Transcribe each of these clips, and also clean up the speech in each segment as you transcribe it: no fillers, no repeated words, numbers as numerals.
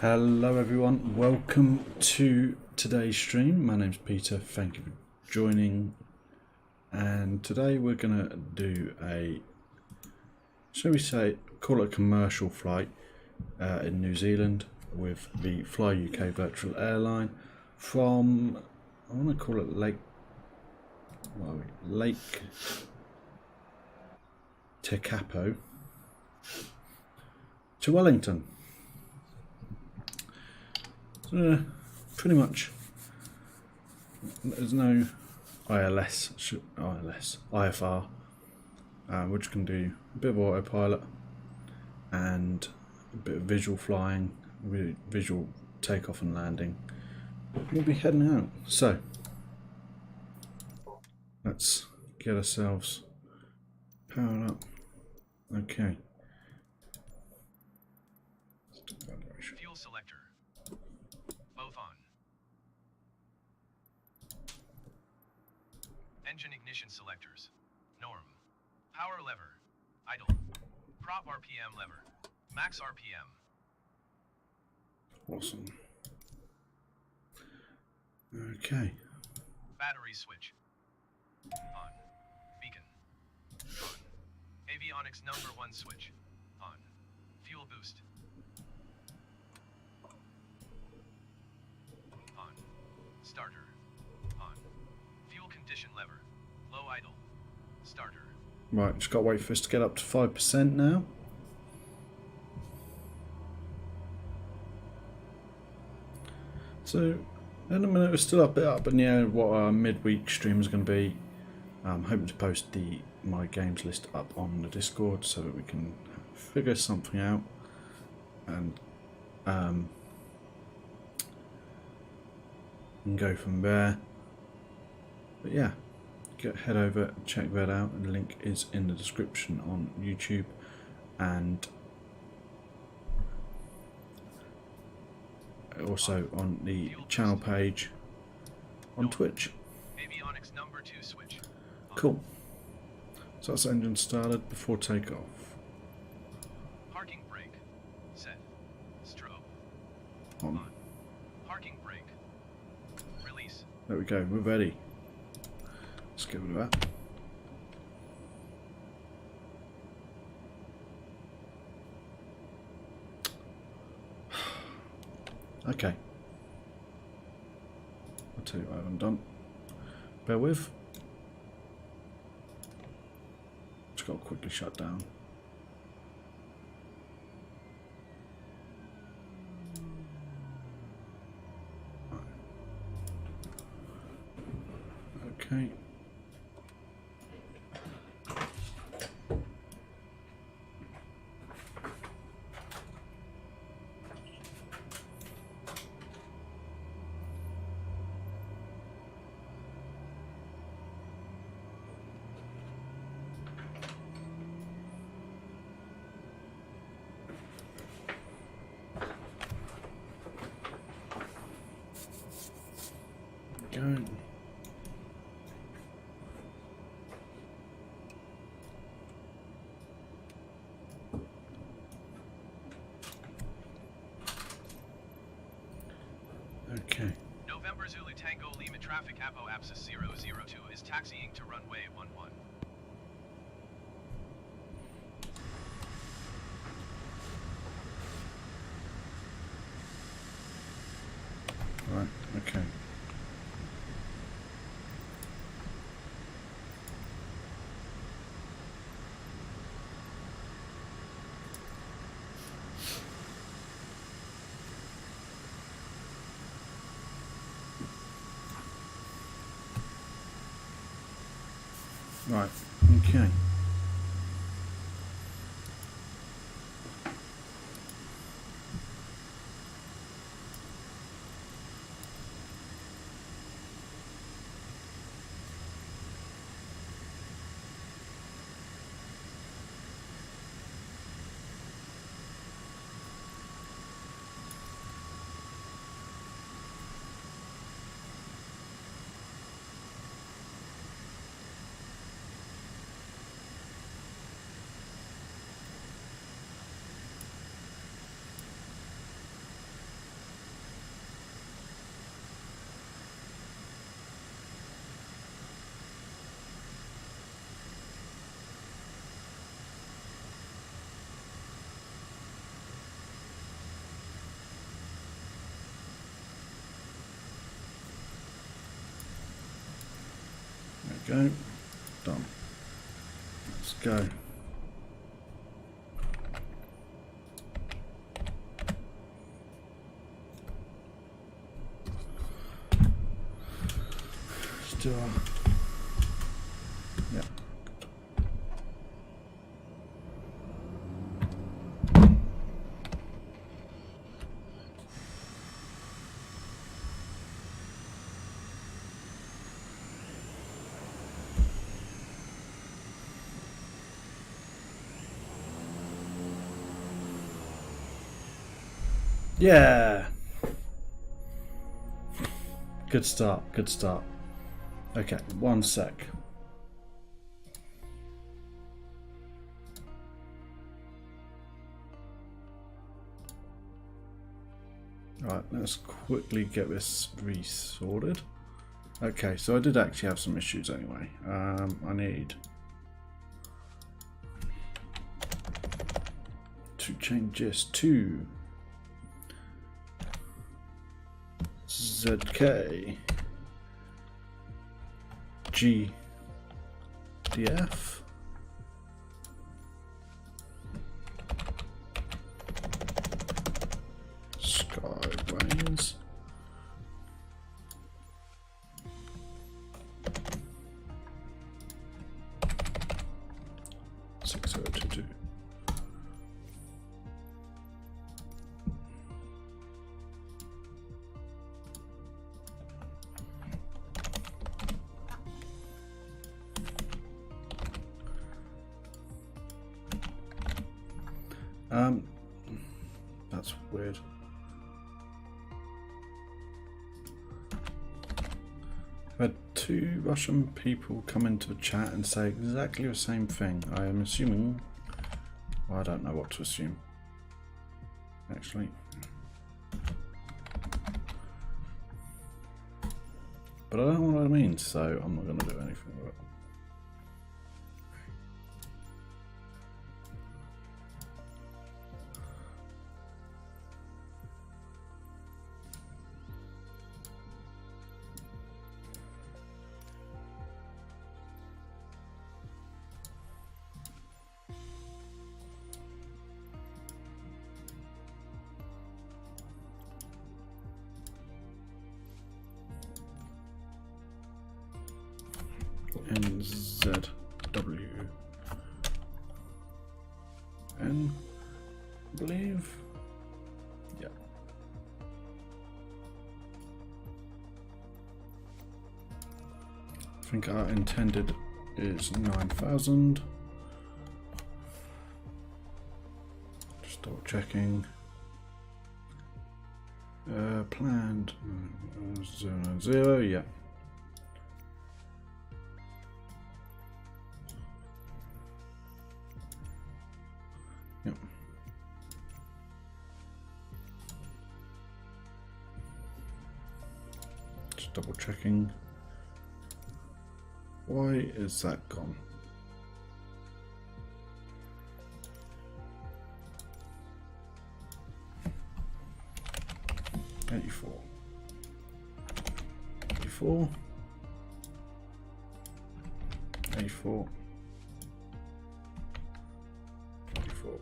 Hello everyone, welcome to today's stream. My name's Peter, thank you for joining, and today we're going to do a, shall we say, call it a commercial flight in New Zealand with the Fly UK virtual airline from, I want to call it Lake Tekapo to Wellington. Pretty much there's no IFR. We're just going to do a bit of autopilot and a bit of visual flying, visual takeoff and landing. We'll be heading out. So let's get ourselves powered up. Okay. Fuel selector. Both on. Engine ignition selectors. Norm. Power lever. Idle. Prop RPM lever. Max RPM. Awesome. Okay. Battery switch. On. Beacon. On. Avionics number 1 switch. On. Fuel boost. On. Starter. On. Fuel condition lever. Low idle. Starter. Right, just got to wait for us to get up to 5% now. So, in a minute, we're still a bit up in the air what our midweek stream is going to be. I'm hoping to post my games list up on the Discord so that we can figure something out and go from there. But yeah, head over, check that out. The link is in the description on YouTube and also on the channel page on Twitch. Avionics number 2 switch. Cool. So that's engine started before takeoff. Parking brake. Set. Strobe. On. Parking brake. Release. There we go, we're ready. Let's get rid of that. Okay. I'll tell you what I haven't done. Bear with. Just got to quickly shut down. Okay. Go. Okay. November Zulu Tango Lima traffic Apo Apsis 002 is taxiing to runway 11. Right, okay. Right, okay. There we go. Done. Let's go. Still on. Yeah. Yeah. Good start, good start. Okay, one sec. Right, let's quickly get this resorted. Okay, so I did actually have some issues anyway. I need to change this to ZK GDF Skyways 6022. That's weird. I've had two Russian people come into the chat and say exactly the same thing. I am assuming, well, I don't know what to assume, actually. But I don't know what it means, so I'm not going to do anything with it. NZW N, I believe. Yeah. I think our intended is 9,000. Just double checking. Planned 090, yeah. Yep. Just double checking. Why is that gone? $84. 84. 84. 44.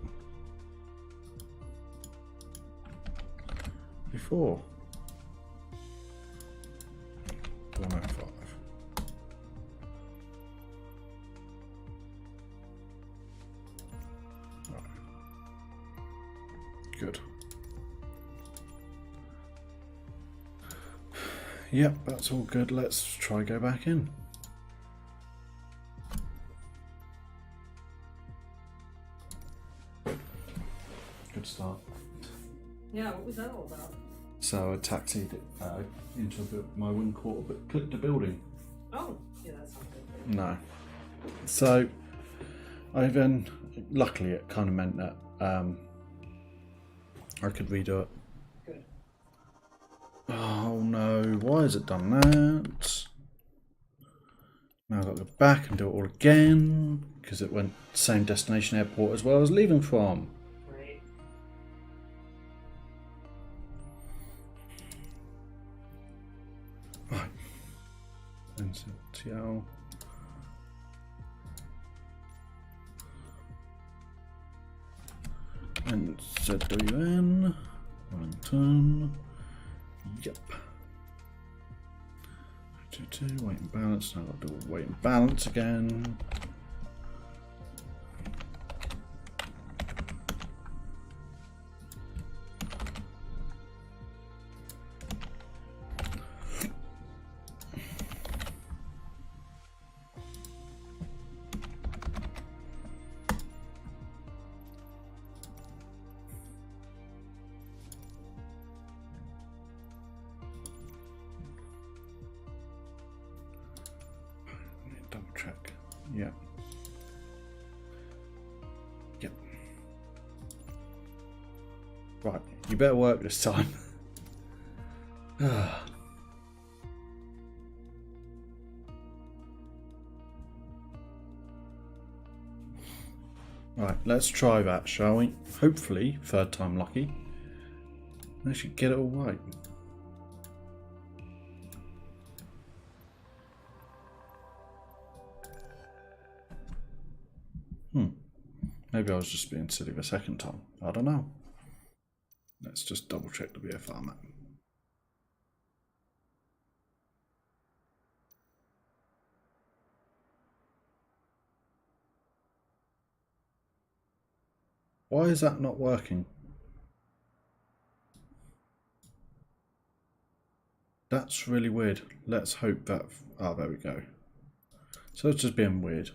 44. 105. Right. Good. Yep, that's all good. Let's try go back in. Good start. Yeah, what was that all about? So I taxied into my wing quarter, but clicked a building. Oh, yeah, that's not good. No. So I then, luckily, it kind of meant that I could redo it. Good. Oh no! Why has it done that? Now I've got to go back and do it all again because it went same destination airport as well as leaving from. Right. Right. NCTL. NZWN. Wellington. Yep. 22, weight and balance. Now I'll do a weight and balance again. Double check. Yep. Yep. Right, you better work this time. Right, let's try that, shall we? Hopefully, third time lucky. I should get it all right. Maybe I was just being silly the second time. I don't know. Let's just double check the VFR map. Why is that not working? That's really weird. Let's hope that... Oh, there we go. So it's just being weird.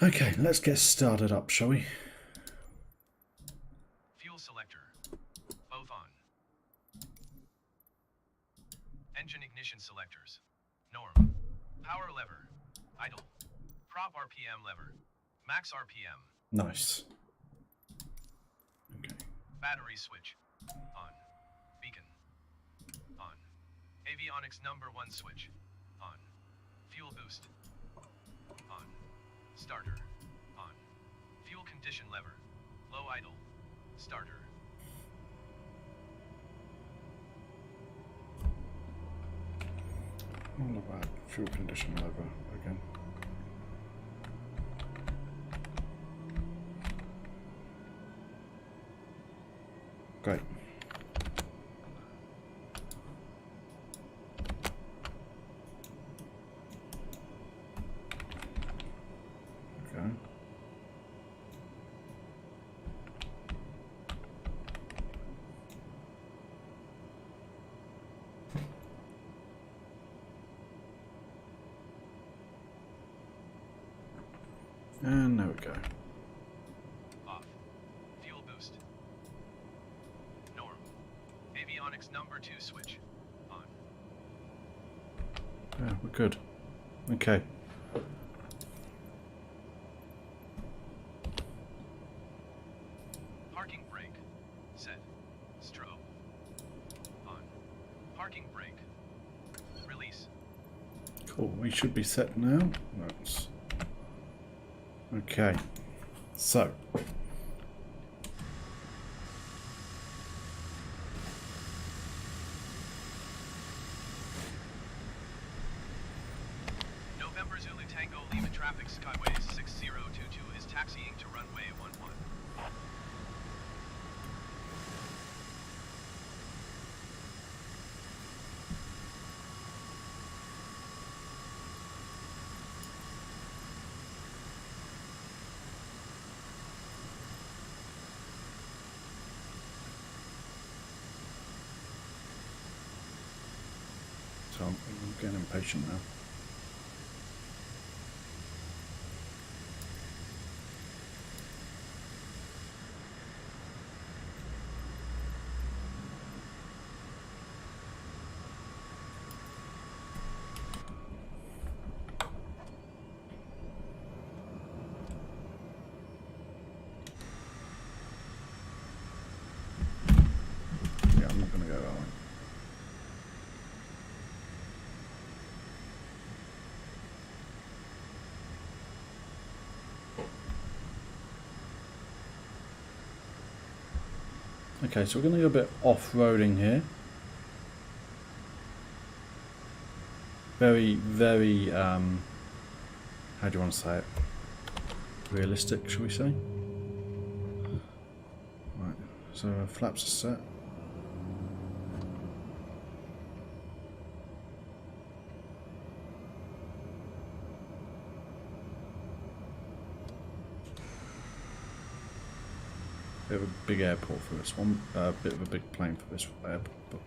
Okay, let's get started up, shall we? Fuel selector. Both on. Engine ignition selectors. Norm. Power lever. Idle. Prop RPM lever. Max RPM. Nice. Okay. Battery switch. On. Beacon. On. Avionics number 1 switch. On. Fuel boost. On. Starter. On. Fuel condition lever. Low idle. Starter. All about fuel condition lever again. Great. And there we go. Off. Fuel boost. Norm. Avionics number 2 switch. On. Yeah, we're good. Okay. Parking brake. Set. Strobe. On. Parking brake. Release. Cool. We should be set now. That's okay. So. November Zulu Tango Lima traffic Skyways 6022 is taxiing to runway 11. So I'm getting impatient now. Yeah, I'm not going to go that way. Okay, so we're going to go a bit off-roading here. Very, very, how do you want to say it? Realistic, shall we say? Right, so flaps are set. Bit of a big airport for this one, a bit of a big plane for this airport. But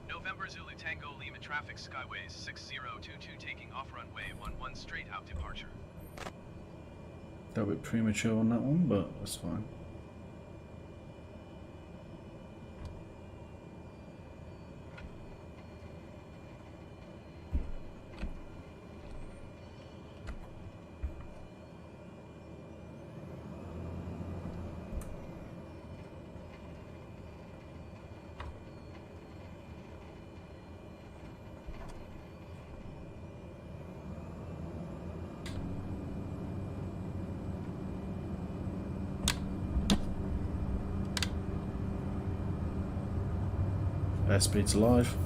November Zulu Tango Lima traffic Skyways 6022 taking off runway 11 straight out departure. a little bit premature on that one, but that's fine. Airspeed's alive.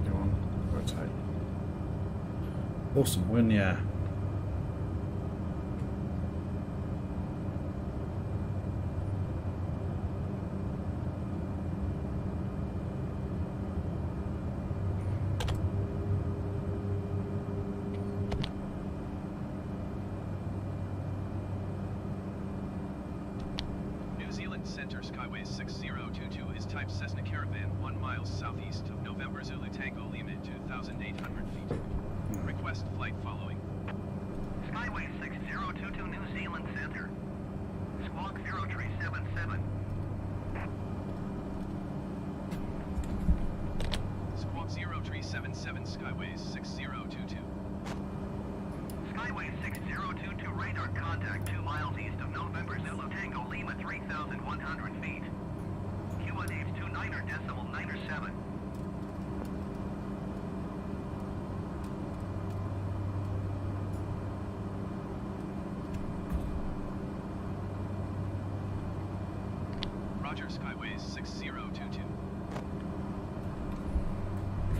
Go on, rotate. Awesome, we're in the air. Center Skyways 6022 is type Cessna Caravan 1 mile southeast of November Zulu Tango Lima 2,800 feet. Request flight following. Skyways 6022 New Zealand Center. Squawk 0377. Squawk 0377 Skyways 6022. Skyways 6022 radar contact 2 miles east of November Zulu Tango Lima 3,100 feet. QNH 29.97. Roger Skyways 6022.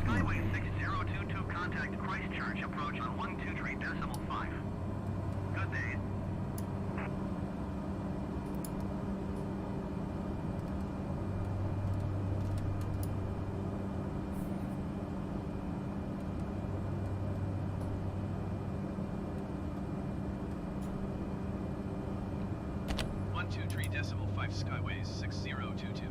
Skyways 6022 contact Christchurch approach on 123.5. Good day. approach Skyways 6022.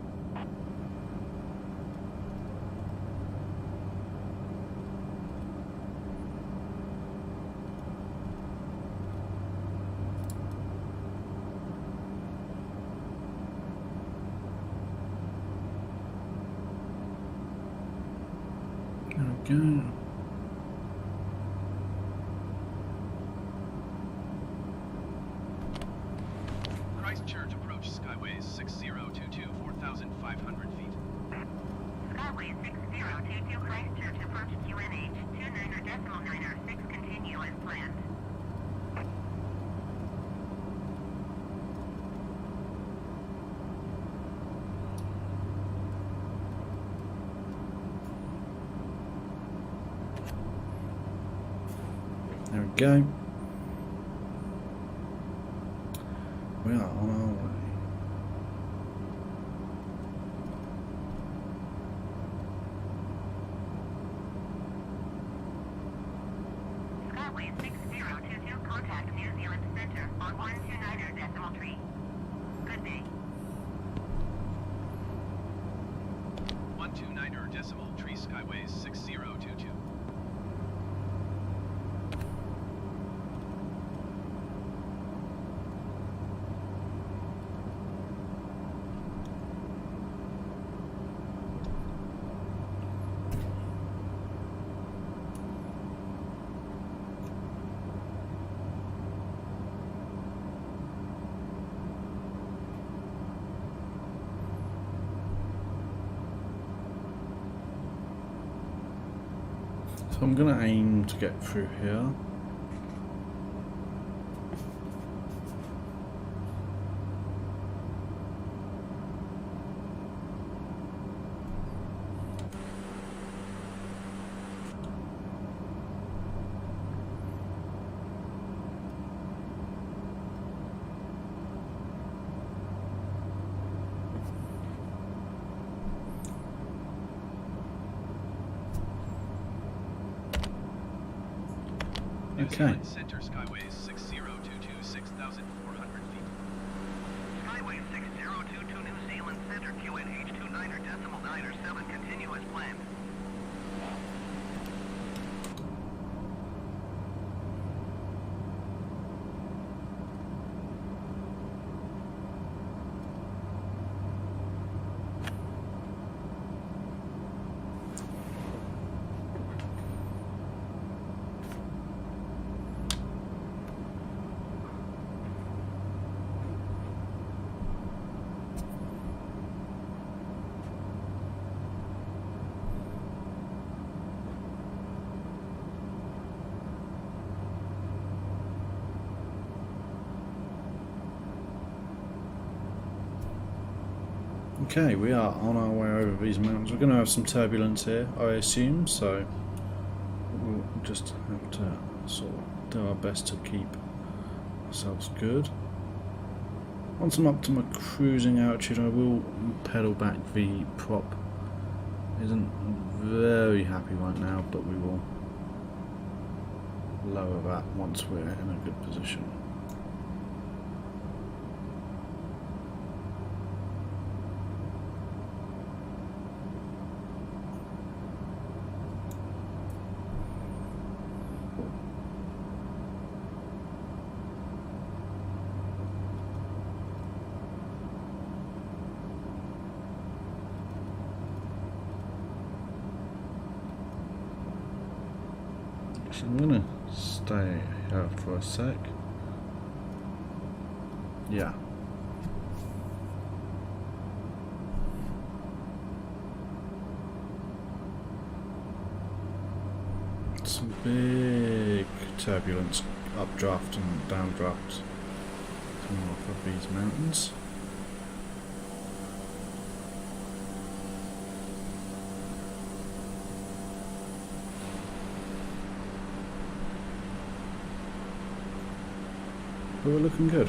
There we go. Christchurch approach Skyways 6022, 4,500 feet. Skyways 6022 Christchurch approach QNH 29.906 continue as planned. There we go. We are on our way. Skyways 6022 contact New Zealand Center on 129.3. Good day. 129.3 Skyways 6022. So I'm going to aim to get through here. New Okay. Zealand Center Skyways 6022, 6,400 feet. Skyways 6022 New Zealand Center QNH 29.907 continue as planned. Okay, we are on our way over these mountains. We're going to have some turbulence here, I assume, so we'll just have to sort of do our best to keep ourselves good. Once I'm up to my cruising altitude, I will pedal back. The prop isn't very happy right now, but we will lower that once we're in a good position. So I'm gonna stay here for a sec. Yeah. Some big turbulence, updraft and downdraft coming off of these mountains. But we're looking good.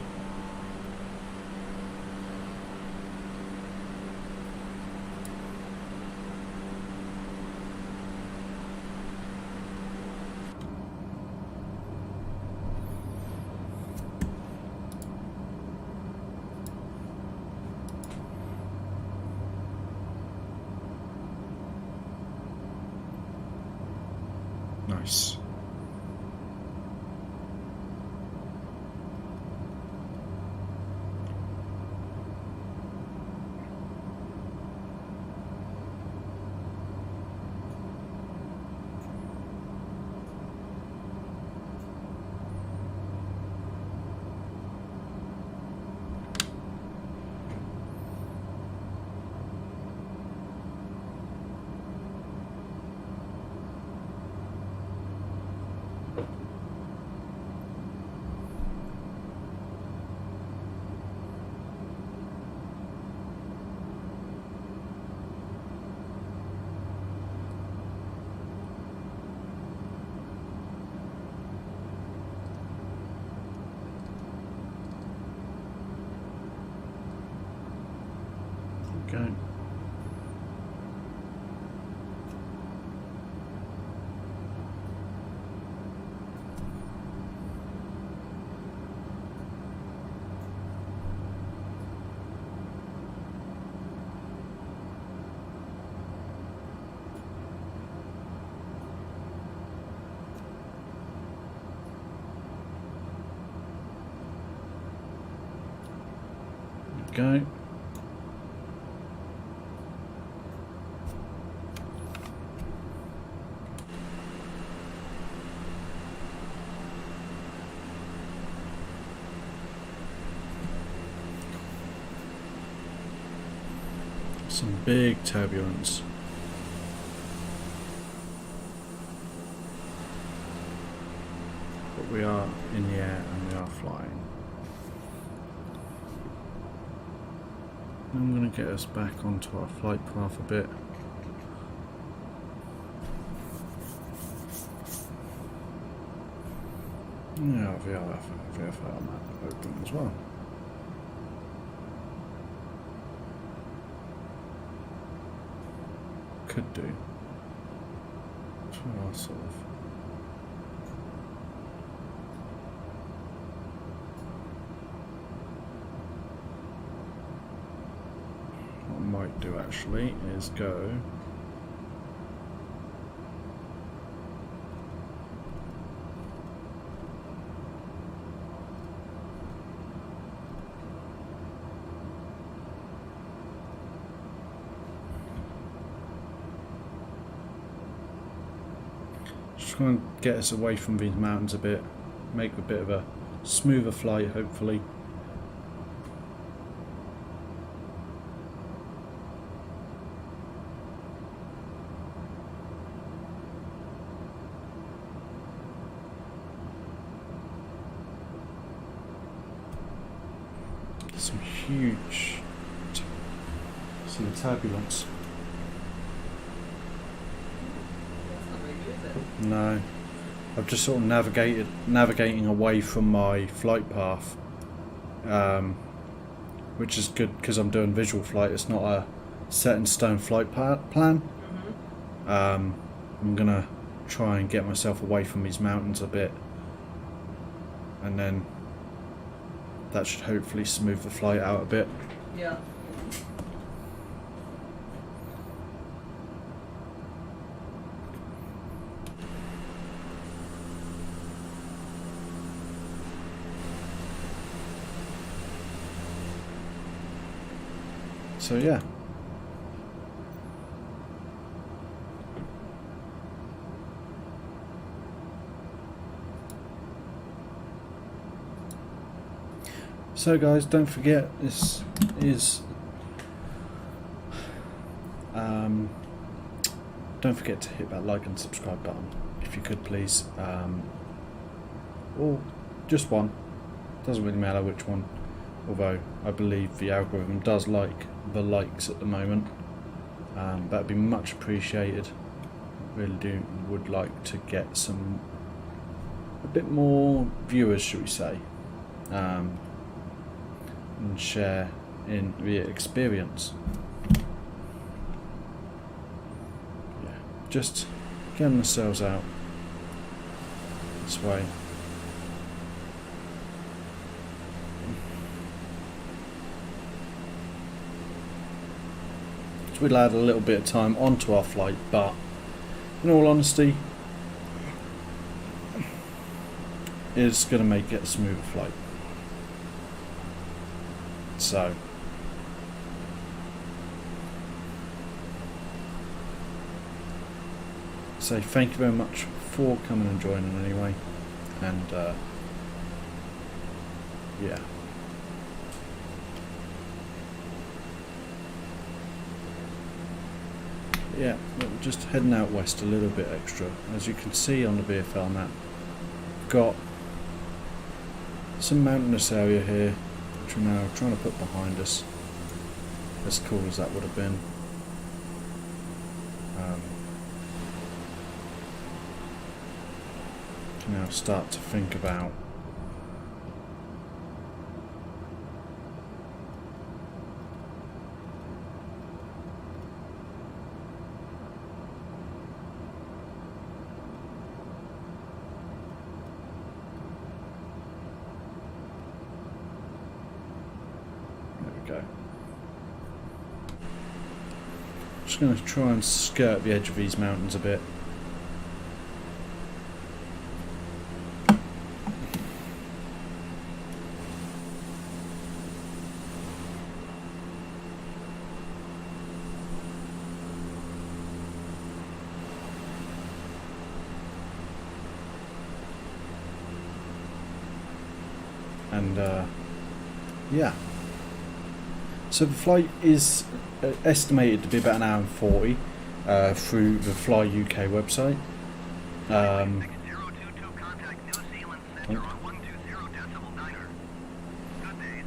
Nice. Okay. Okay. Some big turbulence. But we are in the air and we are flying. I'm going to get us back onto our flight path a bit. Yeah, VFR map open as well. Could do. For our sort of. What I might do actually is go. Try and get us away from these mountains a bit, make a bit of a smoother flight hopefully. Some huge turbulence. No, I've just sort of navigating away from my flight path, which is good because I'm doing visual flight. It's not a set in stone flight plan. I'm gonna try and get myself away from these mountains a bit, and then that should hopefully smooth the flight out a bit. Yeah. So yeah. So guys, don't forget this is don't forget to hit that like and subscribe button if you could please, or just one, doesn't really matter which one, although I believe the algorithm does like the likes at the moment. That'd be much appreciated. Really would like to get a bit more viewers, should we say, and share in the experience. Yeah, just getting ourselves out this way. So we'll add a little bit of time onto our flight, but in all honesty, is going to make it a smoother flight. So thank you very much for coming and joining anyway, and yeah. Yeah, just heading out west a little bit extra. As you can see on the VFL map, got some mountainous area here, which we're now trying to put behind us. As cool as that would have been. Can now start to think about just going to try and skirt the edge of these mountains a bit. And yeah, so the flight is estimated to be about an hour and 40 through the Fly UK website. Skyways 6022, contact New Zealand Center on 120.9er. Good day.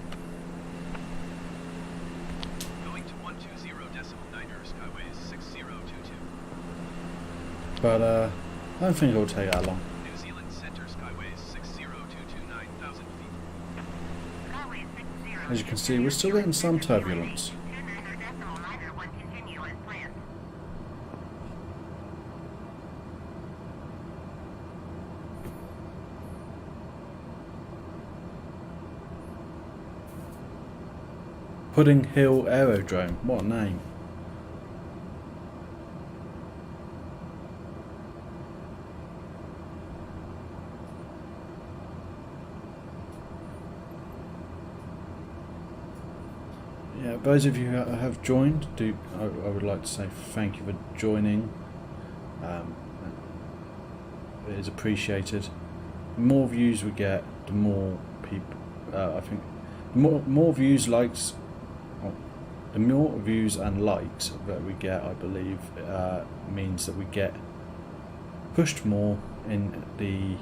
Going to 120.9er, Skyways 6022. But I don't think it'll take that long. New Zealand Center, Skyways 60229, 9,000 feet. Skyway 60. As you can see, we're still getting some turbulence. 29.9er will continue as planned. Pudding Hill Aerodrome, what a name. Yeah, those of you who have joined, I would like to say thank you for joining. It is appreciated. The more views we get, the more people. I think the more views, likes. The more views and likes that we get, I believe, means that we get pushed more in the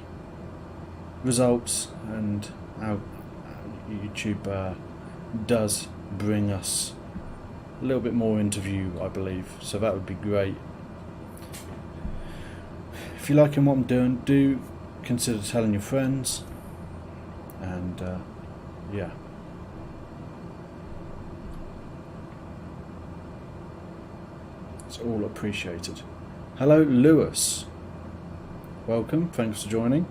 results, and how YouTube does bring us a little bit more into view, I believe. So that would be great. If you're liking what I'm doing, do consider telling your friends, and yeah. It's all appreciated. Hello Lewis, welcome, thanks for joining.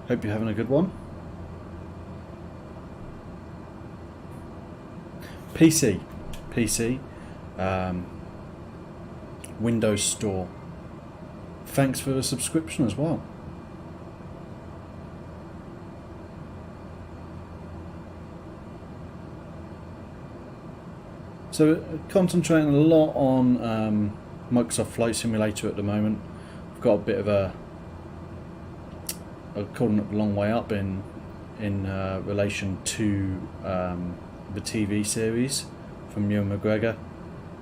Hope you're having a good one. PC, Windows Store, thanks for the subscription as well. So concentrating a lot on Microsoft Flight Simulator at the moment. I've got a bit of a calling it a long way up in relation to the TV series from Ewan McGregor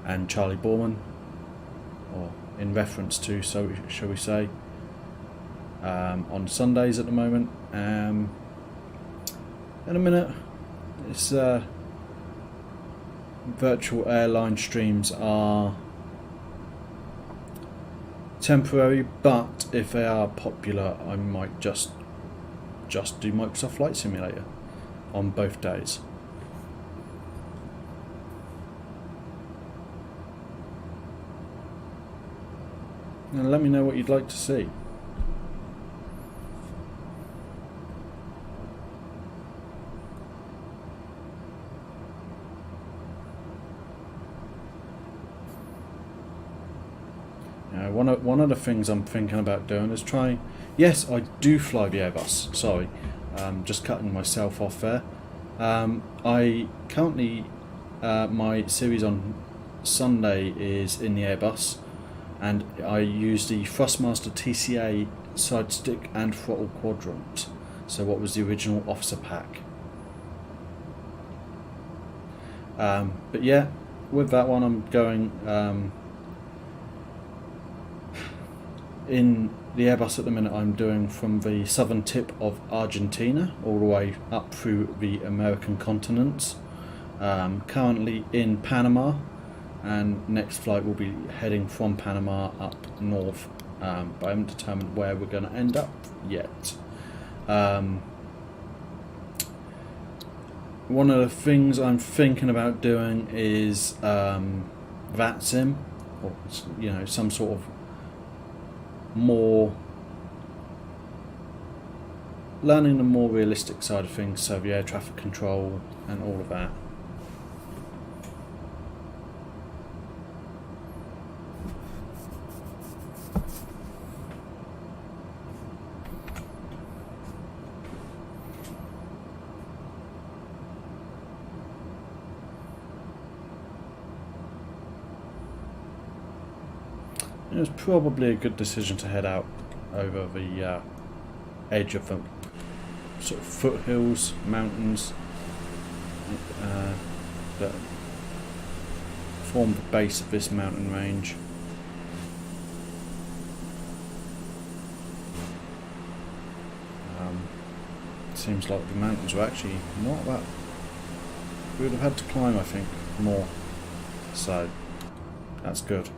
and Charlie Borman, or in reference to, so shall we say, on Sundays at the moment. In a minute, it's virtual airline streams are temporary, but if they are popular, I might just do Microsoft Flight Simulator on both days. And let me know what you'd like to see. one of the things I'm thinking about doing is trying. Yes, I do fly the Airbus. Sorry, just cutting myself off there. I currently my series on Sunday is in the Airbus, and I use the Thrustmaster TCA side stick and throttle quadrant. So what was the original officer pack? But yeah, with that one I'm going in the Airbus at the minute. I'm doing from the southern tip of Argentina all the way up through the American continents. Currently in Panama, and next flight will be heading from Panama up north, but I haven't determined where we're going to end up yet. One of the things I'm thinking about doing is VATSIM, or some sort of more learning the more realistic side of things, so the air traffic control and all of that. It was probably a good decision to head out over the edge of the sort of foothills, mountains that form the base of this mountain range. Seems like the mountains were actually not that. We would have had to climb, I think, more. So that's good.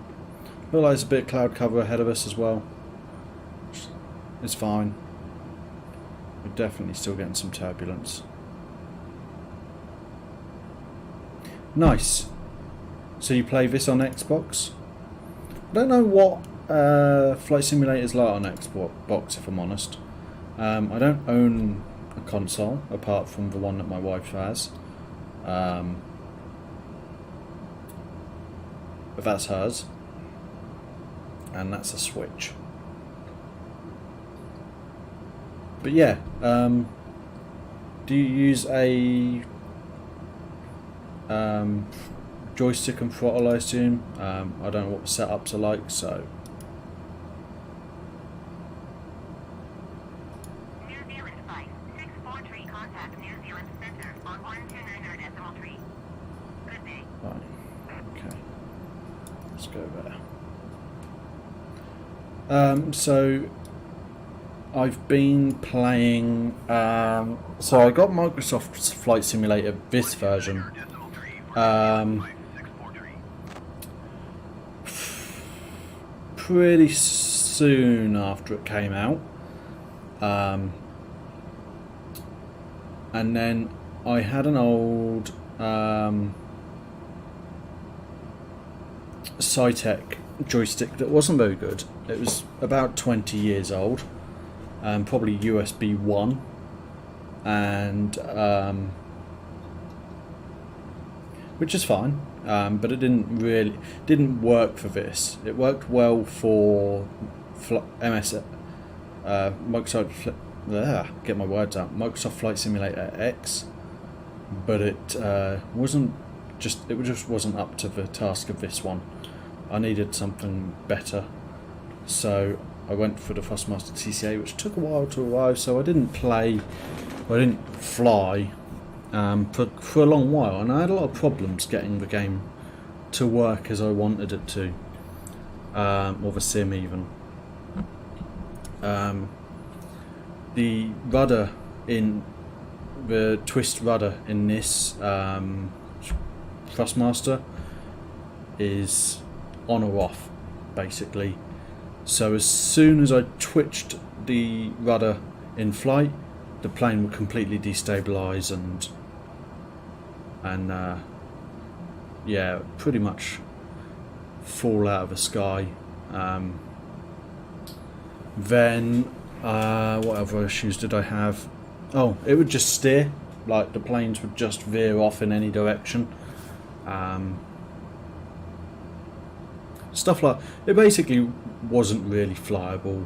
There's a bit of cloud cover ahead of us as well. It's fine. We're definitely still getting some turbulence. Nice. So you play this on Xbox? I don't know what Flight Simulator's like on Xbox, if I'm honest. I don't own a console apart from the one that my wife has. But that's hers. And that's a Switch. But yeah, do you use a joystick and throttle, I assume? I don't know what the setups are like, so. New Zealand flight 643, contact New Zealand Center on 129.3. Good day. Right, okay. Let's go there. So I've been playing. So I got Microsoft's Flight Simulator, this version. Pretty soon after it came out, and then I had an old Cytec joystick that wasn't very good. It was about 20 years old, probably USB 1, and which is fine, but it didn't work for this. It worked well for Microsoft Flight Simulator X, but it just wasn't up to the task of this one. I needed something better, so I went for the Thrustmaster TCA, which took a while to arrive. So I didn't fly for a long while, and I had a lot of problems getting the game to work as I wanted it to, or the sim even. The rudder in the twist rudder in this Thrustmaster is on or off, basically. So as soon as I twitched the rudder in flight, the plane would completely destabilize and yeah, pretty much fall out of the sky. Then what other issues did I have? Oh, it would just steer, like the planes would just veer off in any direction. Stuff like it basically wasn't really flyable.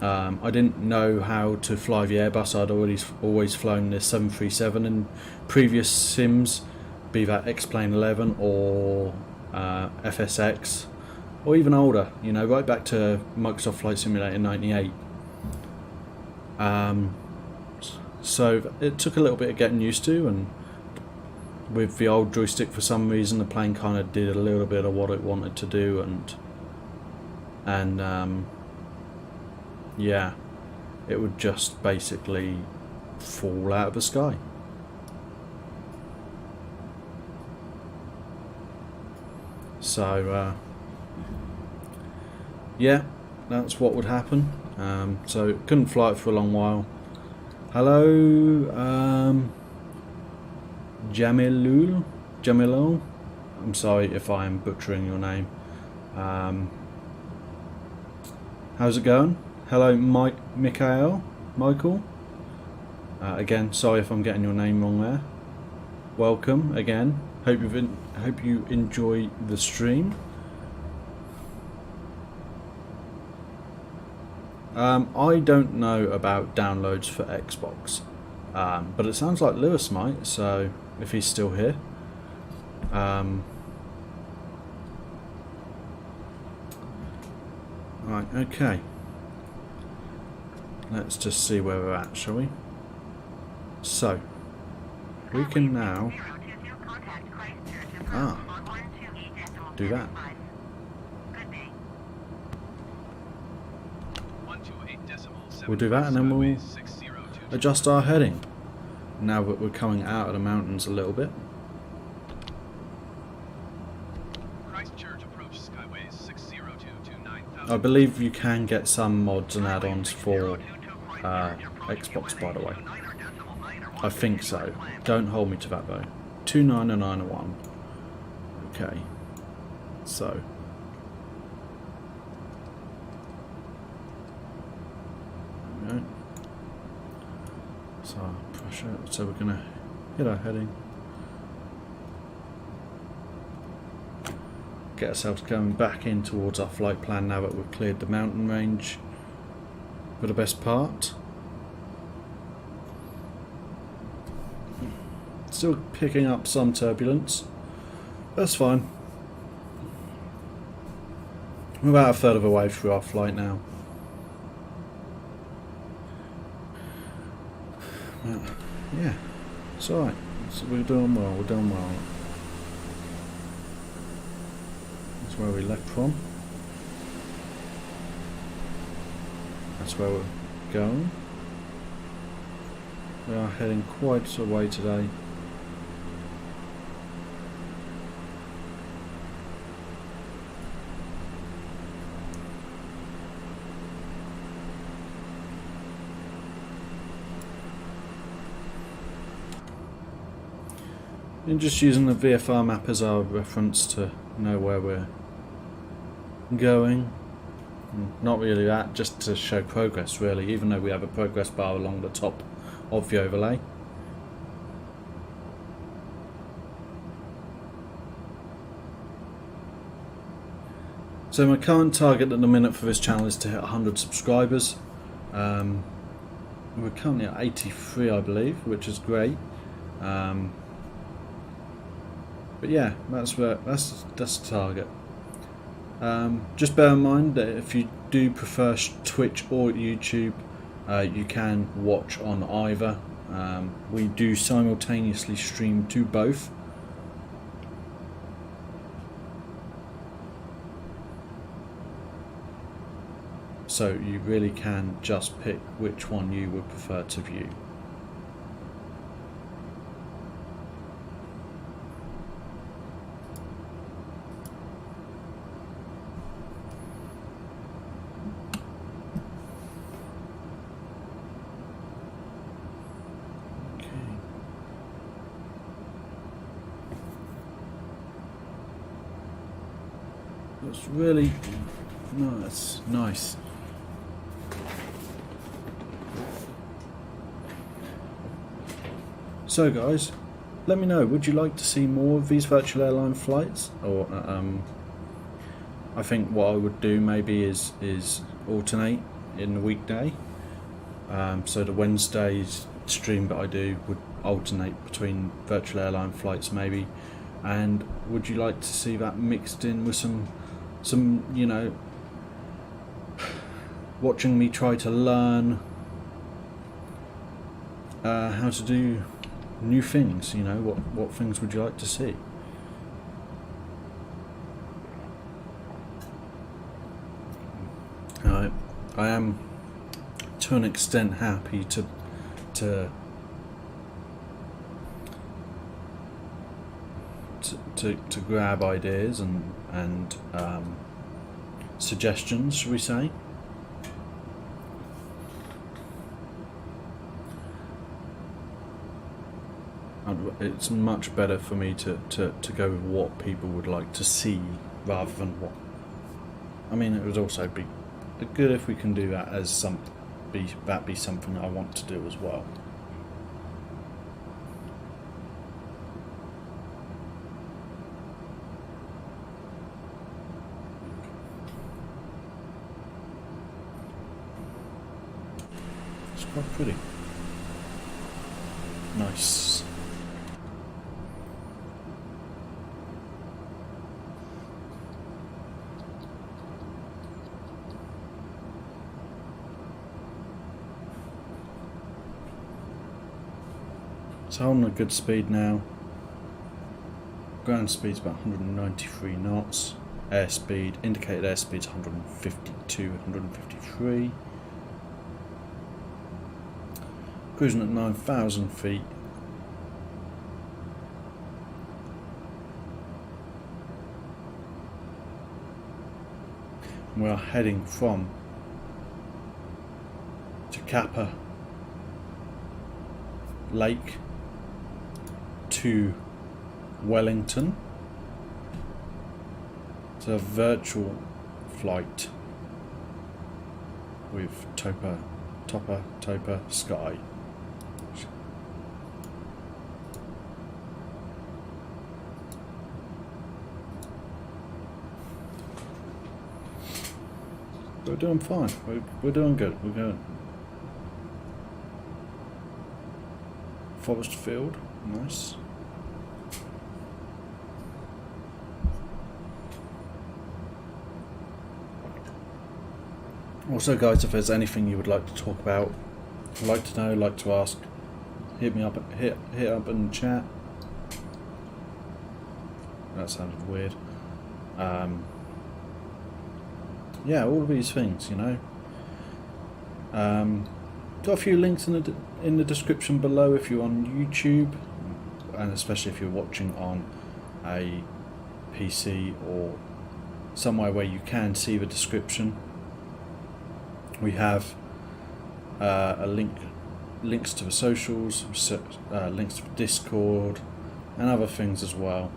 I didn't know how to fly the Airbus. I'd always flown the 737 in previous sims, be that X-Plane 11 or FSX, or even older, you know, right back to Microsoft Flight Simulator 98. So it took a little bit of getting used to, and with the old joystick, for some reason the plane kind of did a little bit of what it wanted to do, and yeah, it would just basically fall out of the sky. So yeah, that's what would happen. So couldn't fly it for a long while. Hello, Jamilul. I'm sorry if I am butchering your name. How's it going? Hello, Michael. Again, sorry if I'm getting your name wrong there. Welcome again. Hope you enjoy the stream. I don't know about downloads for Xbox, but it sounds like Lewis might. So if he's still here. Right, okay. Let's just see where we're at, shall we? So, we can now do that. We'll do that, and then we'll adjust our heading now that we're coming out of the mountains a little bit. I believe you can get some mods and add-ons for Xbox, by the way. I think so. Don't hold me to that though. 29901. Okay. So. There we go. So pressure. So we're gonna hit our heading. Get ourselves going back in towards our flight plan now that we've cleared the mountain range for the best part. Still picking up some turbulence. That's fine. We're about a third of the way through our flight now. Yeah, it's alright. So we're doing well, That's where we left from. That's where we're going. We are heading quite a way today. And just using the VFR map as our reference to know where we're going. Not really that, just to show progress really, even though we have a progress bar along the top of the overlay. So my current target at the minute for this channel is to hit 100 subscribers. We're currently at 83 I believe, which is great. But yeah, that's the target. Just bear in mind that if you do prefer Twitch or YouTube, you can watch on either. We do simultaneously stream to both. So you really can just pick which one you would prefer to view. It's really nice. So guys, let me know, would you like to see more of these virtual airline flights, or I think what I would do maybe is alternate in the weekday. So the Wednesday's stream that I do would alternate between virtual airline flights maybe. And would you like to see that mixed in with some you know, watching me try to learn how to do new things? You know, what things would you like to see? I am to an extent happy to grab ideas and suggestions, shall we say. It's much better for me to go with what people would like to see rather than what. I mean, it would also be good if we can do that as be something I want to do as well. It's quite pretty. Nice. So on a good speed now. Ground speed's about 193 knots. Airspeed, indicated airspeed's 152, 153. Cruising at 9,000 feet. And we are heading from Tekapo Lake to Wellington. It's a virtual flight with Topa Sky. We're doing fine. We're doing good. We're going. Forest field, nice. Also, guys, if there's anything you would like to talk about, like to know, like to ask, hit me up. Hit up in the chat. That sounded weird. Yeah, all of these things, you know. Got a few links in the description below if you're on YouTube, and especially if you're watching on a PC or somewhere where you can see the description. We have links to the socials, links to the Discord, and other things as well.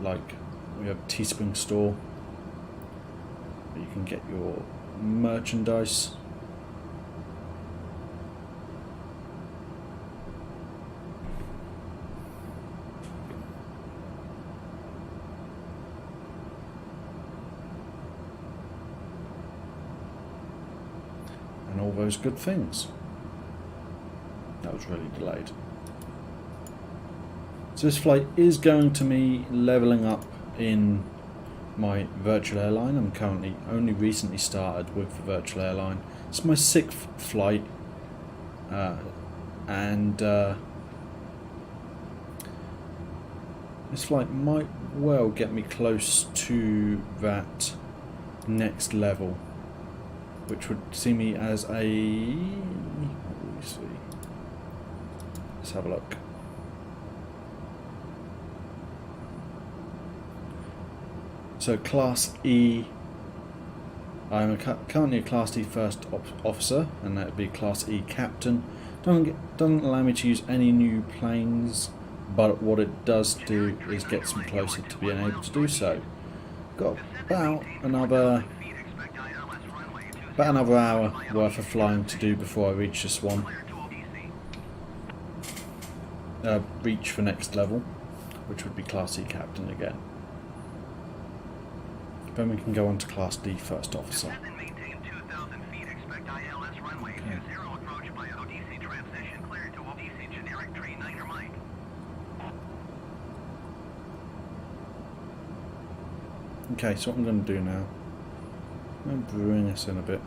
Like we have a Teespring store where you can get your merchandise. And all those good things. That was really delayed. So this flight is going to me leveling up in my virtual airline. I'm currently only recently started with the virtual airline. It's my 6th flight, and this flight might well get me close to that next level, which would see me as a, let's have a look. So Class E, I'm currently a Class E first officer, and that would be Class E captain. Doesn't allow me to use any new planes, but what it does do is gets me closer to being able to do so. Got about another hour worth of flying to do before I reach this one. Reach the next level, which would be Class E captain again. Then we can go on to Class D First Officer. Descend and maintain 2,000 feet. Expect ILS runway 20 approach by ODC transition. Cleared to ODC generic tree 9er Mike. Okay, so what I'm going to do now, I'm going to bring us in a bit.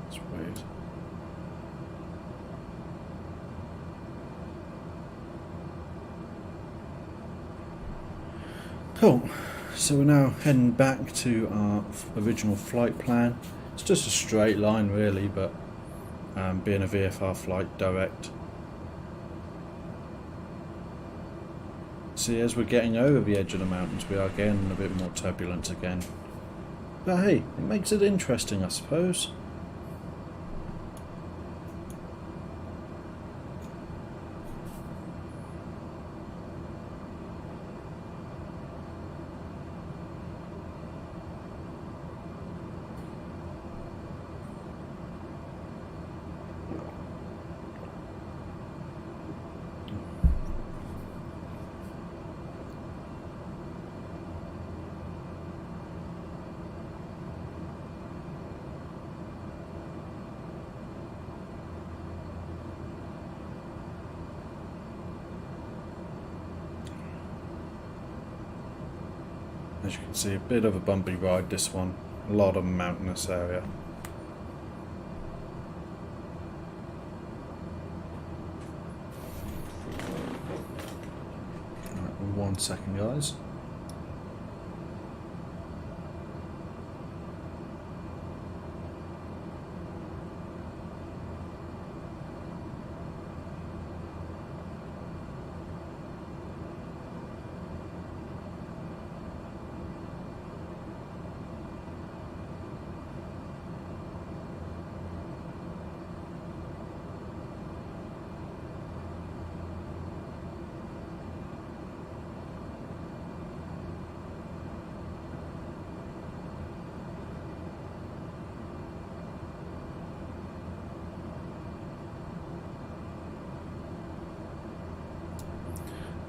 It's weird. Cool. So we're now heading back to our original flight plan. It's just a straight line really, but being a VFR flight, direct. See, as we're getting over the edge of the mountains, we are getting a bit more turbulence again. But hey, it makes it interesting, I suppose. As you can see, a bit of a bumpy ride this one, a lot of mountainous area. Right, 1 second guys.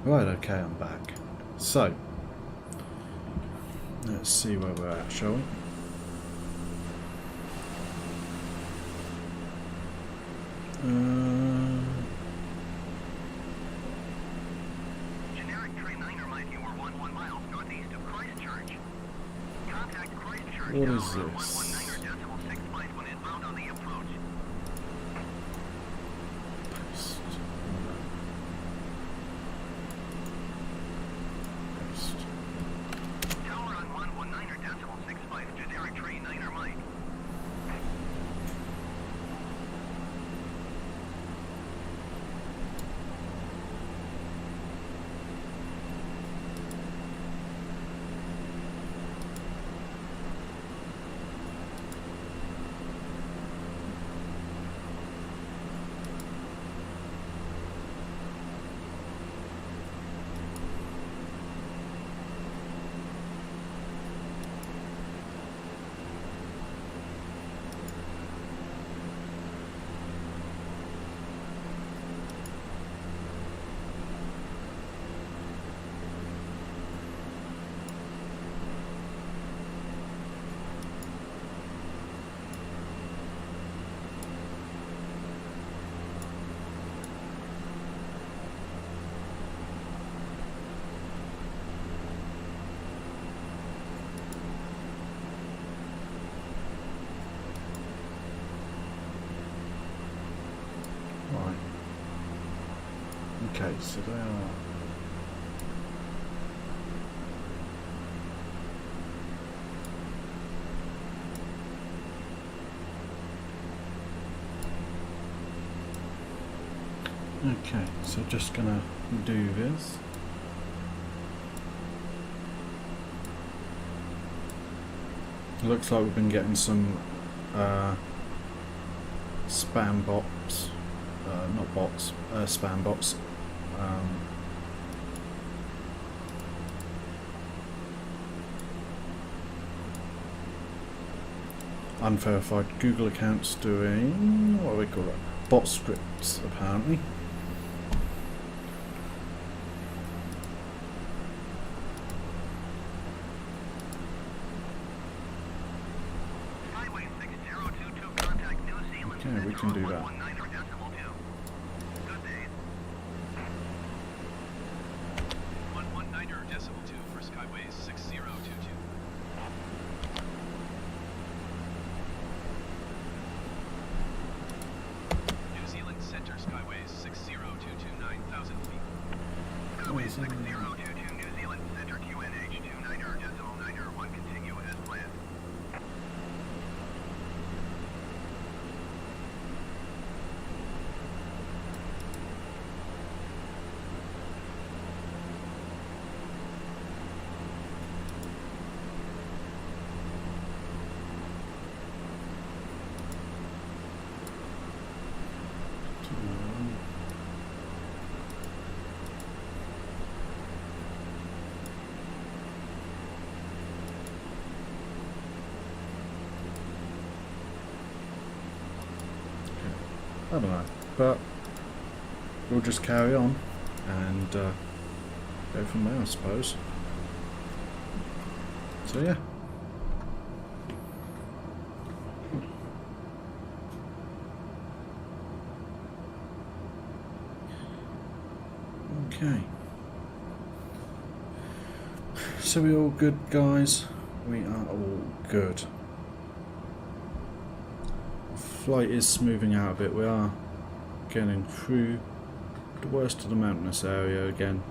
Right, okay, I'm back. So, let's see where we're at, shall we? Generic tree 9er Mike, you are 11 miles northeast of Christchurch. Contact Christchurch. What now is around this? 11.9.65 when inbound on the approach. Tower on 119.65, generic tree 9er Mike. Right. Okay, so they are. Okay, so just gonna do this. Looks like we've been getting some spam bots, not bots, spam bots. unverified Google accounts doing, what do we call it, bot scripts apparently. Skyways 6022, contact New Zealand Okay, we can do that. 119.2. Good day. 119.2 for Skyways 6022. New Zealand Center Skyways 6022 9,000 feet. Skyways 6022, New Zealand Center QNH 29.901, continue as planned. I don't know, but we'll just carry on and go from there, I suppose. So yeah. Okay. So we all good, guys? We are all good. Flight is smoothing out a bit. We are getting through the worst of the mountainous area again.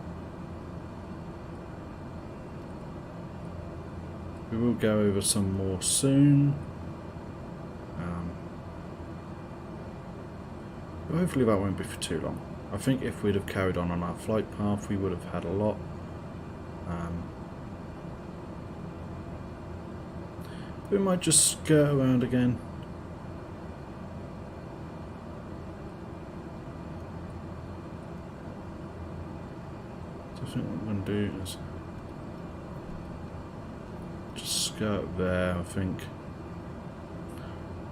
We will go over some more soon. But hopefully that won't be for too long. I think if we'd have carried on our flight path, we would have had a lot. We might just skirt around again. I think what I'm going to do is just skirt there. I think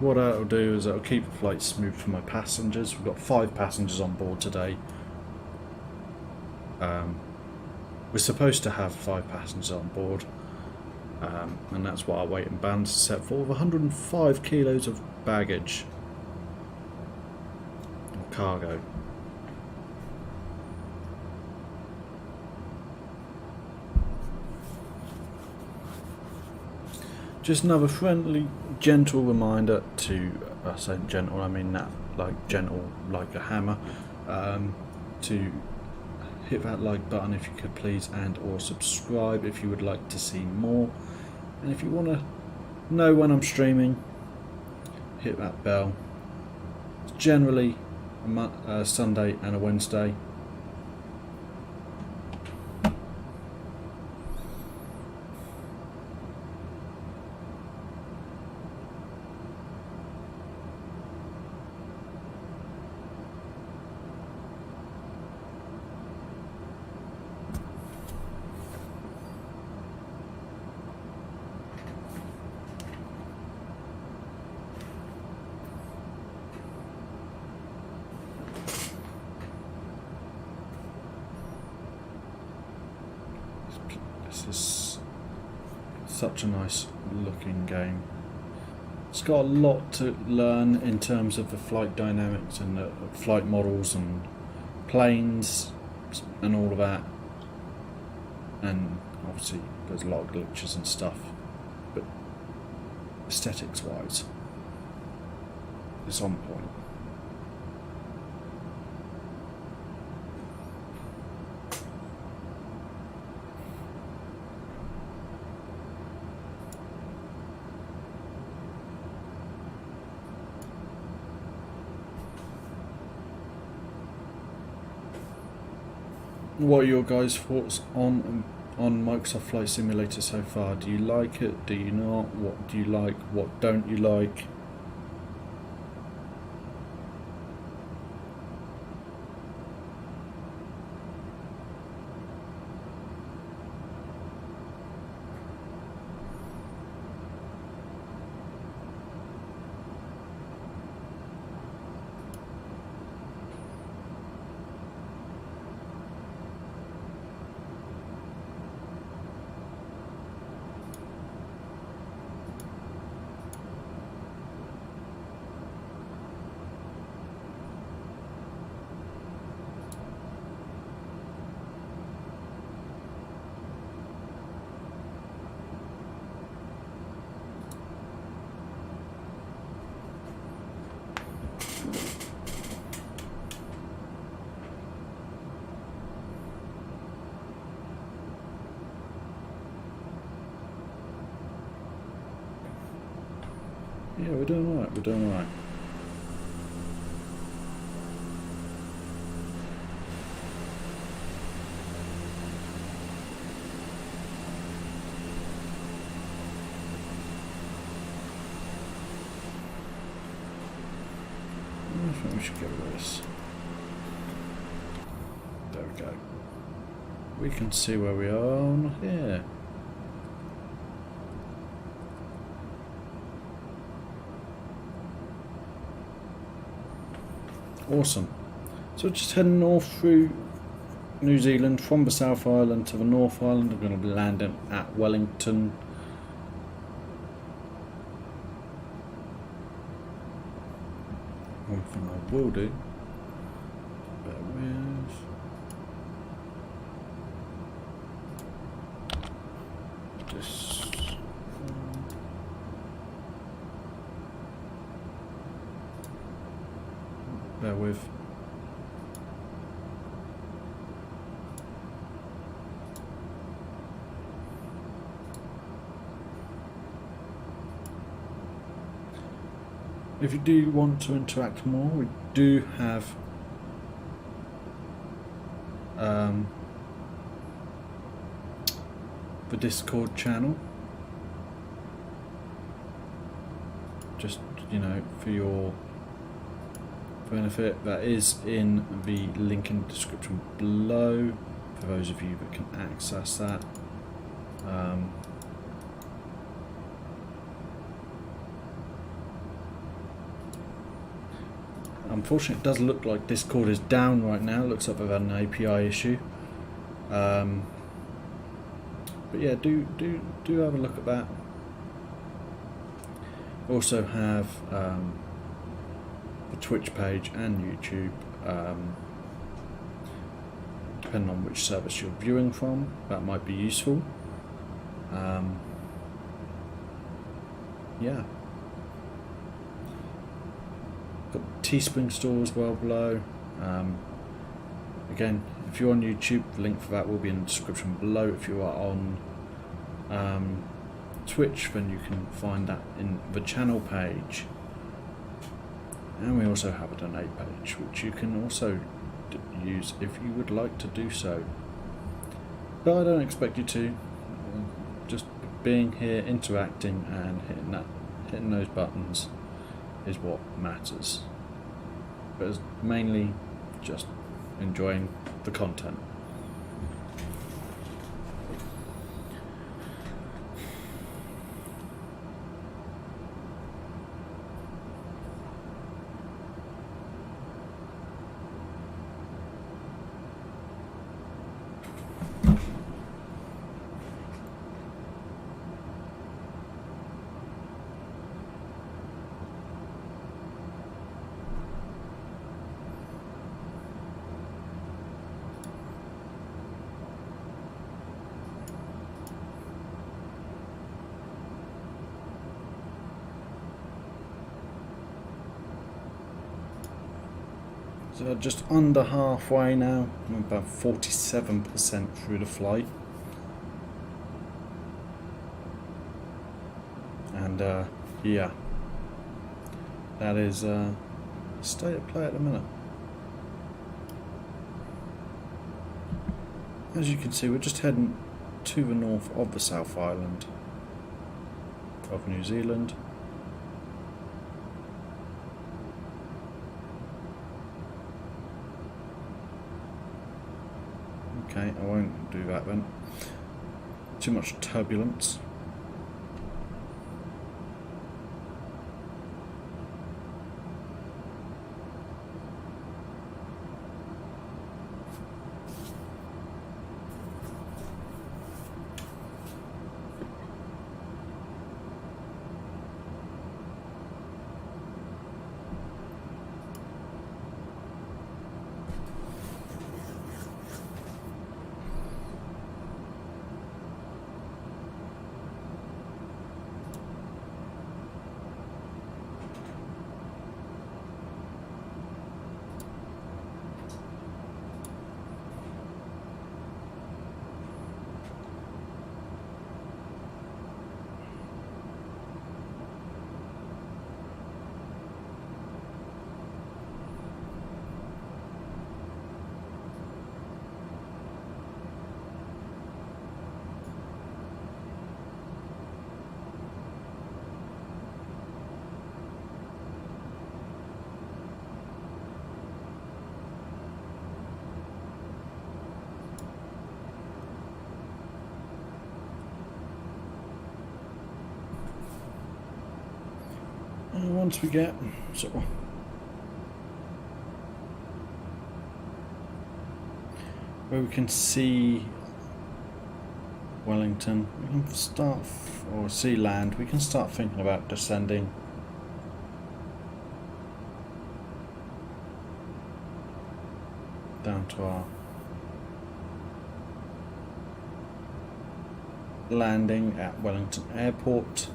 what that'll do is it'll keep the flight smooth for my passengers. We've got 5 passengers on board today. We're supposed to have 5 passengers on board, and that's what our weight and band is set for, with 105 kilos of baggage or cargo. Just another friendly, gentle reminder to, I say gentle, I mean that, like gentle like a hammer, to hit that like button if you could please, and or subscribe if you would like to see more. And if you want to know when I'm streaming, hit that bell. It's generally a Sunday and a Wednesday. This is such a nice looking game. It's got a lot to learn in terms of the flight dynamics and the flight models and planes and all of that, and obviously there's a lot of glitches and stuff, but aesthetics wise it's on point. What are your guys' thoughts on Microsoft Flight Simulator so far? Do you like it? Do you not? What do you like? What don't you like? yeah, we're doing alright, we're doing alright. I think we should get rid of this. There we go. We can see where we are on here. Awesome. So just heading north through New Zealand from the South Island to the North Island. I'm going to be landing at Wellington. One thing I will do, bear with, just bear with. If you do want to interact more, we do have the Discord channel. Just, you know, for your benefit, that is in the link in the description below for those of you that can access that. Unfortunately, it does look like Discord is down right now. It looks like they've had an API issue. But yeah, do have a look at that. Also have the Twitch page and YouTube, depending on which service you're viewing from. That might be useful. Yeah. Got the Teespring store as well below. Again, if you're on YouTube, the link for that will be in the description below. If you are on Twitch, then you can find that in the channel page. And we also have a donate page, which you can also use if you would like to do so. But I don't expect you to. Just being here, interacting, and hitting those buttons is what matters. But it's mainly just enjoying the content. So just under halfway now. I'm about 47% through the flight. And yeah, that is state of play at the minute. As you can see, we're just heading to the north of the South Island of New Zealand. Okay, I won't do that then. Too much turbulence. once we get sort of where we can see Wellington, we can start, or see land, we can start thinking about descending. Down to our landing at Wellington Airport.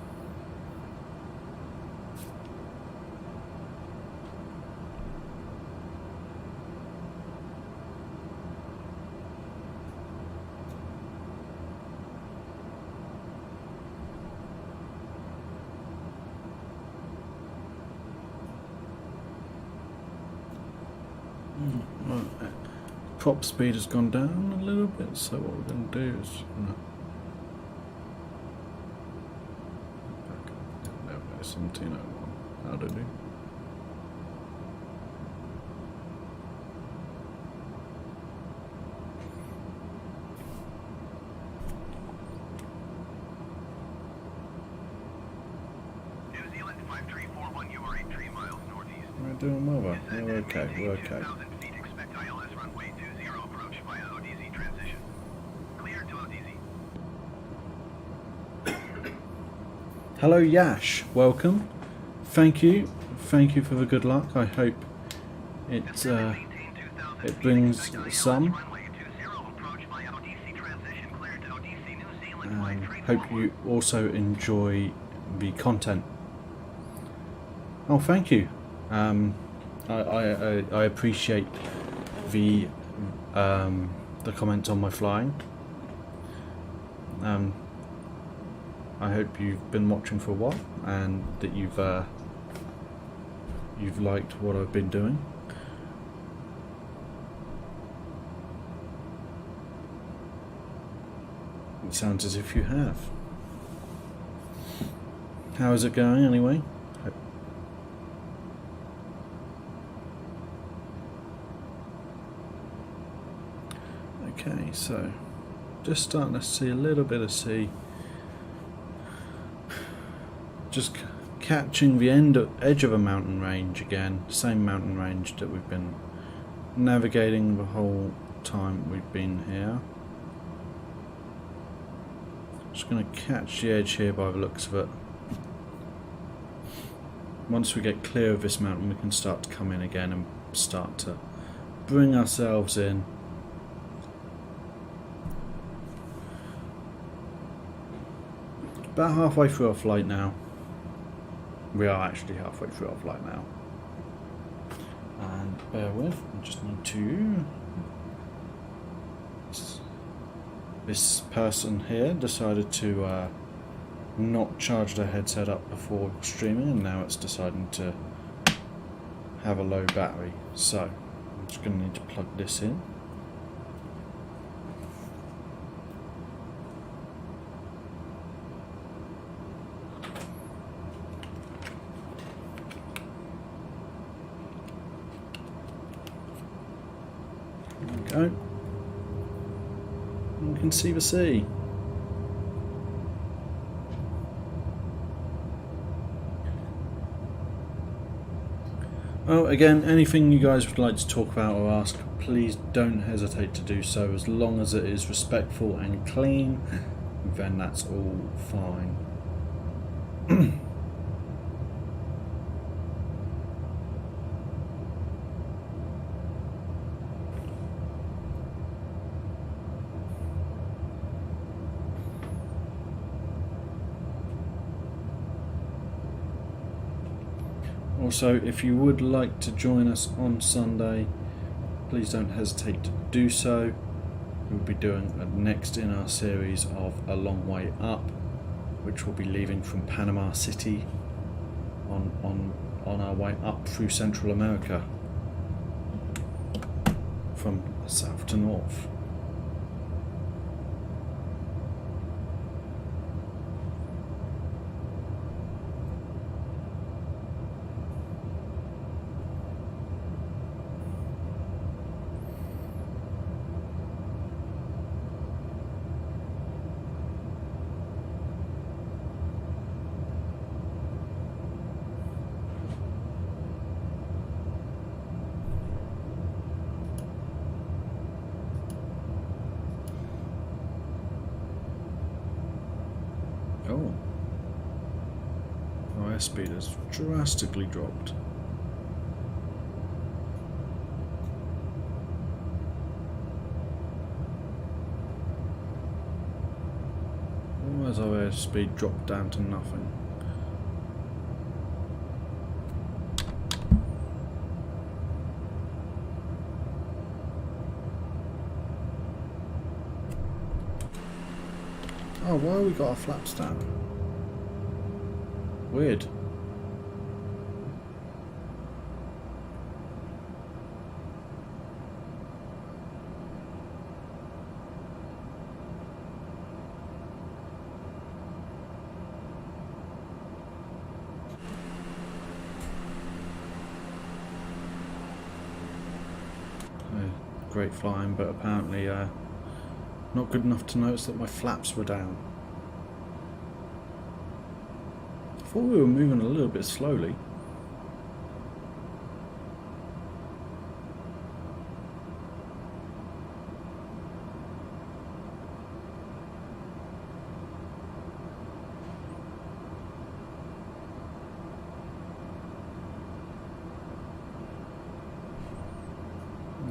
Prop speed has gone down a little bit, so what we're going to do is back up. 1701. How did we? New Zealand 5341, you are 83 miles northeast. We're doing well, we're okay, we're okay. 2,000 feet, expect ILS runway 20 approach via ODZ transition. Clear to ODZ. Hello Yash, welcome. Thank you for the good luck. I hope it brings some. And hope you also enjoy the content. Oh, thank you. I appreciate the comments on my flying. I hope you've been watching for a while and that you've liked what I've been doing. It sounds as if you have. How is it going anyway? Okay, so just starting to see a little bit of sea. Just catching the edge of a mountain range again, same mountain range that we've been navigating the whole time we've been here. Just going to catch the edge here by the looks of it. Once we get clear of this mountain, we can start to come in again and start to bring ourselves in. About halfway through our flight now. We are actually halfway through our flight now. And bear with, I just need to... This person here decided to not charge their headset up before streaming, and now it's deciding to have a low battery. So, I'm just going to need to plug this in. There we go. You can see the sea. Well, again, anything you guys would like to talk about or ask, please don't hesitate to do so. As long as it is respectful and clean, then that's all fine. Also, if you would like to join us on Sunday, please don't hesitate to do so. We'll be doing next in our series of A Long Way Up, which will be leaving from Panama City on our way up through Central America from south to north. airspeed has drastically dropped. Why has our airspeed dropped down to nothing? Oh, why have we got our flaps down? Weird. Great flying, but apparently not good enough to notice that my flaps were down. I thought we were moving a little bit slowly.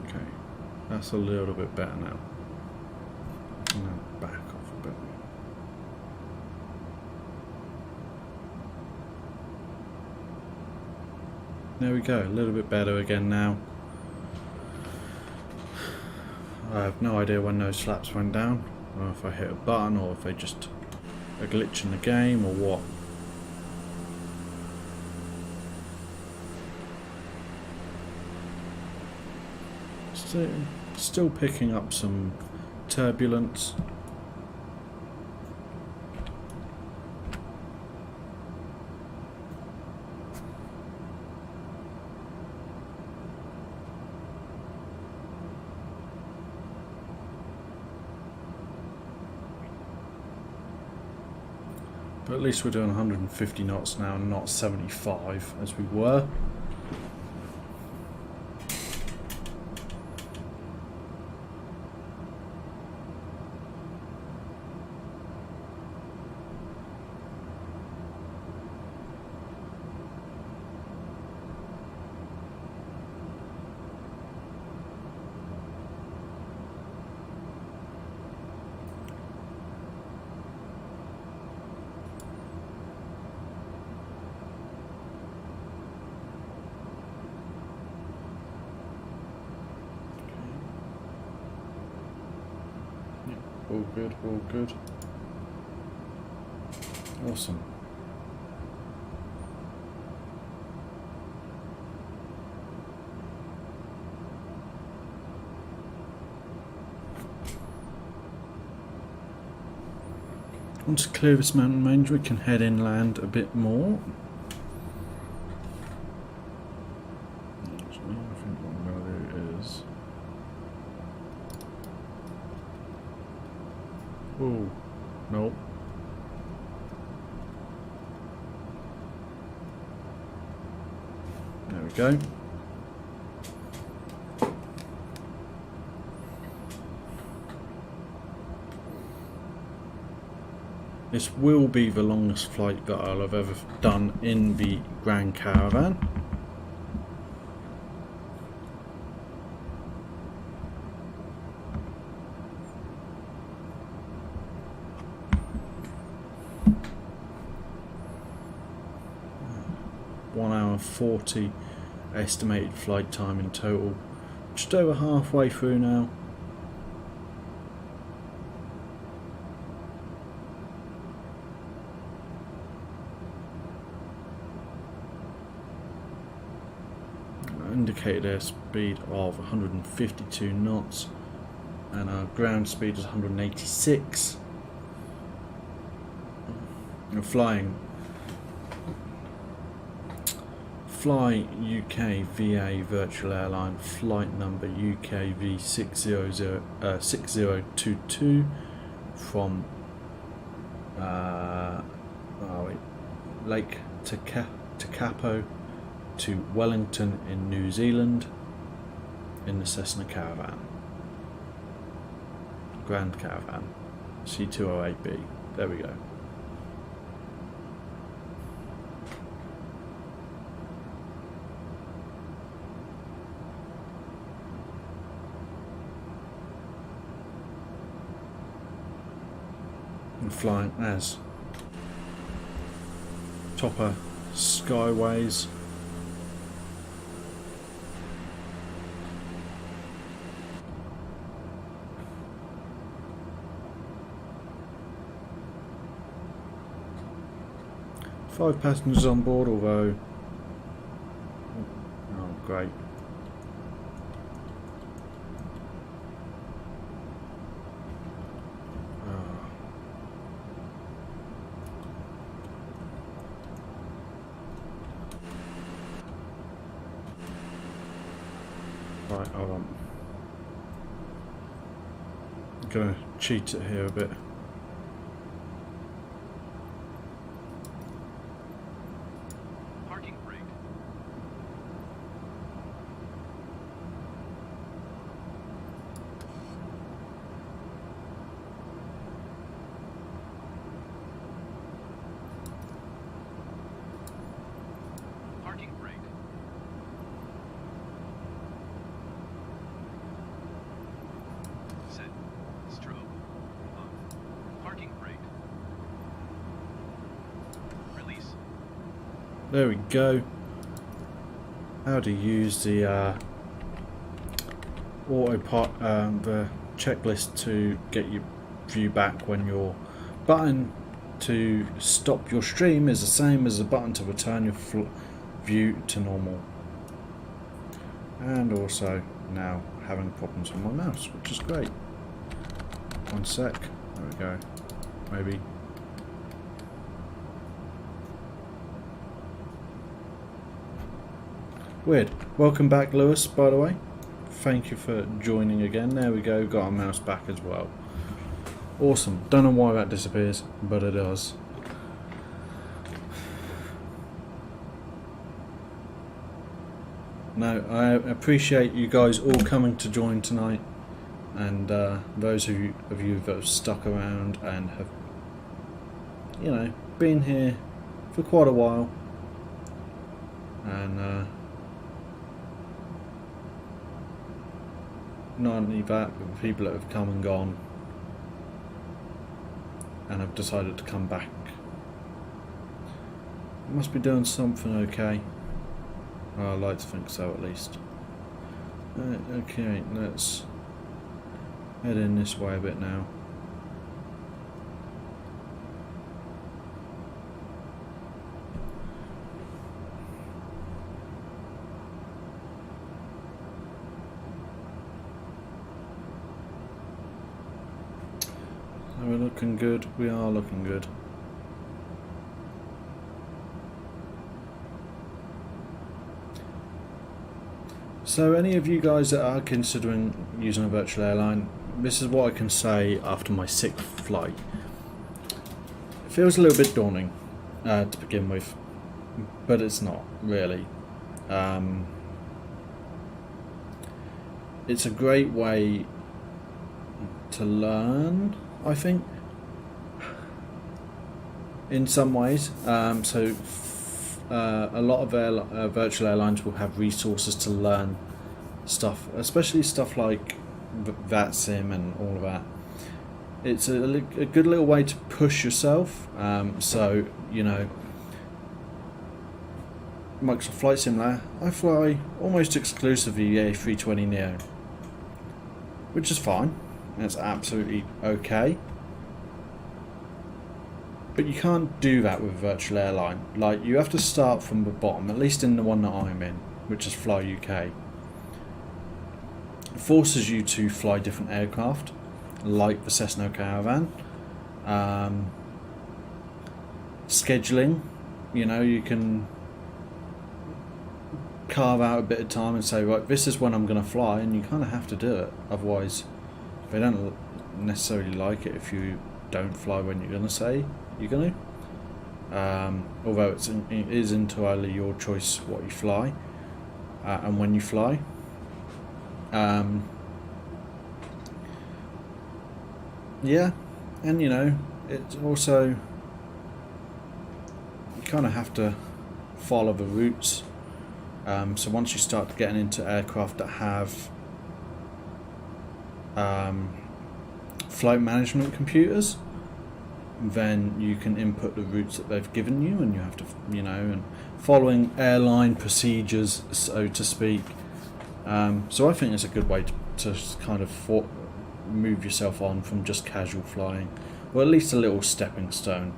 Okay, that's a little bit better now. I'm going to back off a bit. There we go, a little bit better again now. I have no idea when those flaps went down, or if I hit a button, or if they just a glitch in the game, or what. Still picking up some turbulence. But at least we're doing 150 knots now, not 75 as we were. All good, all good. Awesome. Once we clear this mountain range, we can head inland a bit more. Actually, I think what I'm going to do is... Oh, no. There we go. This will be the longest flight that I'll have ever done in the Grand Caravan. One hour 40 estimated flight time in total. Just over halfway through now. Indicated airspeed of 152 knots and our ground speed is 186. And flying Fly UK VA virtual airline flight number UKV 6022 from Lake Tekapo to Wellington in New Zealand in the Cessna Caravan, Grand Caravan C208b. There we go. flying as Topa Skyways. Five passengers on board, although oh great. Right, hold on. I'm gonna cheat it here a bit. Parking brake. Parking brake. Set. Strobe. On. Parking brake. Release. There we go. How to use the the checklist to get your view back when your button to stop your stream is the same as the button to return your view to normal. And also now having problems with my mouse, which is great. One sec. There we go. Maybe. Weird. Welcome back, Lewis, by the way. Thank you for joining again. There we go. Got our mouse back as well. Awesome. Don't know why that disappears, but it does. No, I appreciate you guys all coming to join tonight, and those of you that have stuck around and have, you know, been here for quite a while, and not only that, but the people that have come and gone and have decided to come back. Must be doing something okay. Well, I'd like to think so, at least. Okay, let's head in this way a bit now. So we're looking good. We are looking good. So any of you guys that are considering using a virtual airline, this is what I can say after my 6th flight. It feels a little bit daunting to begin with, but it's not really. It's a great way to learn, I think, in some ways. A lot of virtual airlines will have resources to learn stuff, especially stuff like VATSIM and all of that. It's a good little way to push yourself. So, you know, Microsoft Flight Simulator, I fly almost exclusively the A320neo, which is fine. It's absolutely okay. But you can't do that with a virtual airline. Like, you have to start from the bottom, at least in the one that I'm in, which is Fly UK. It forces you to fly different aircraft, like the Cessna Caravan. Scheduling, you know, you can carve out a bit of time and say, right, this is when I'm going to fly, and you kind of have to do it. Otherwise, they don't necessarily like it if you don't fly when you're going to say you're going to. Although it is entirely your choice what you fly and when you fly. Yeah, and you know, it's also, you kind of have to follow the routes. So once you start getting into aircraft that have flight management computers, then you can input the routes that they've given you, and you have to, you know, and following airline procedures, so to speak. So I think it's a good way to kind of move yourself on from just casual flying, or at least a little stepping stone.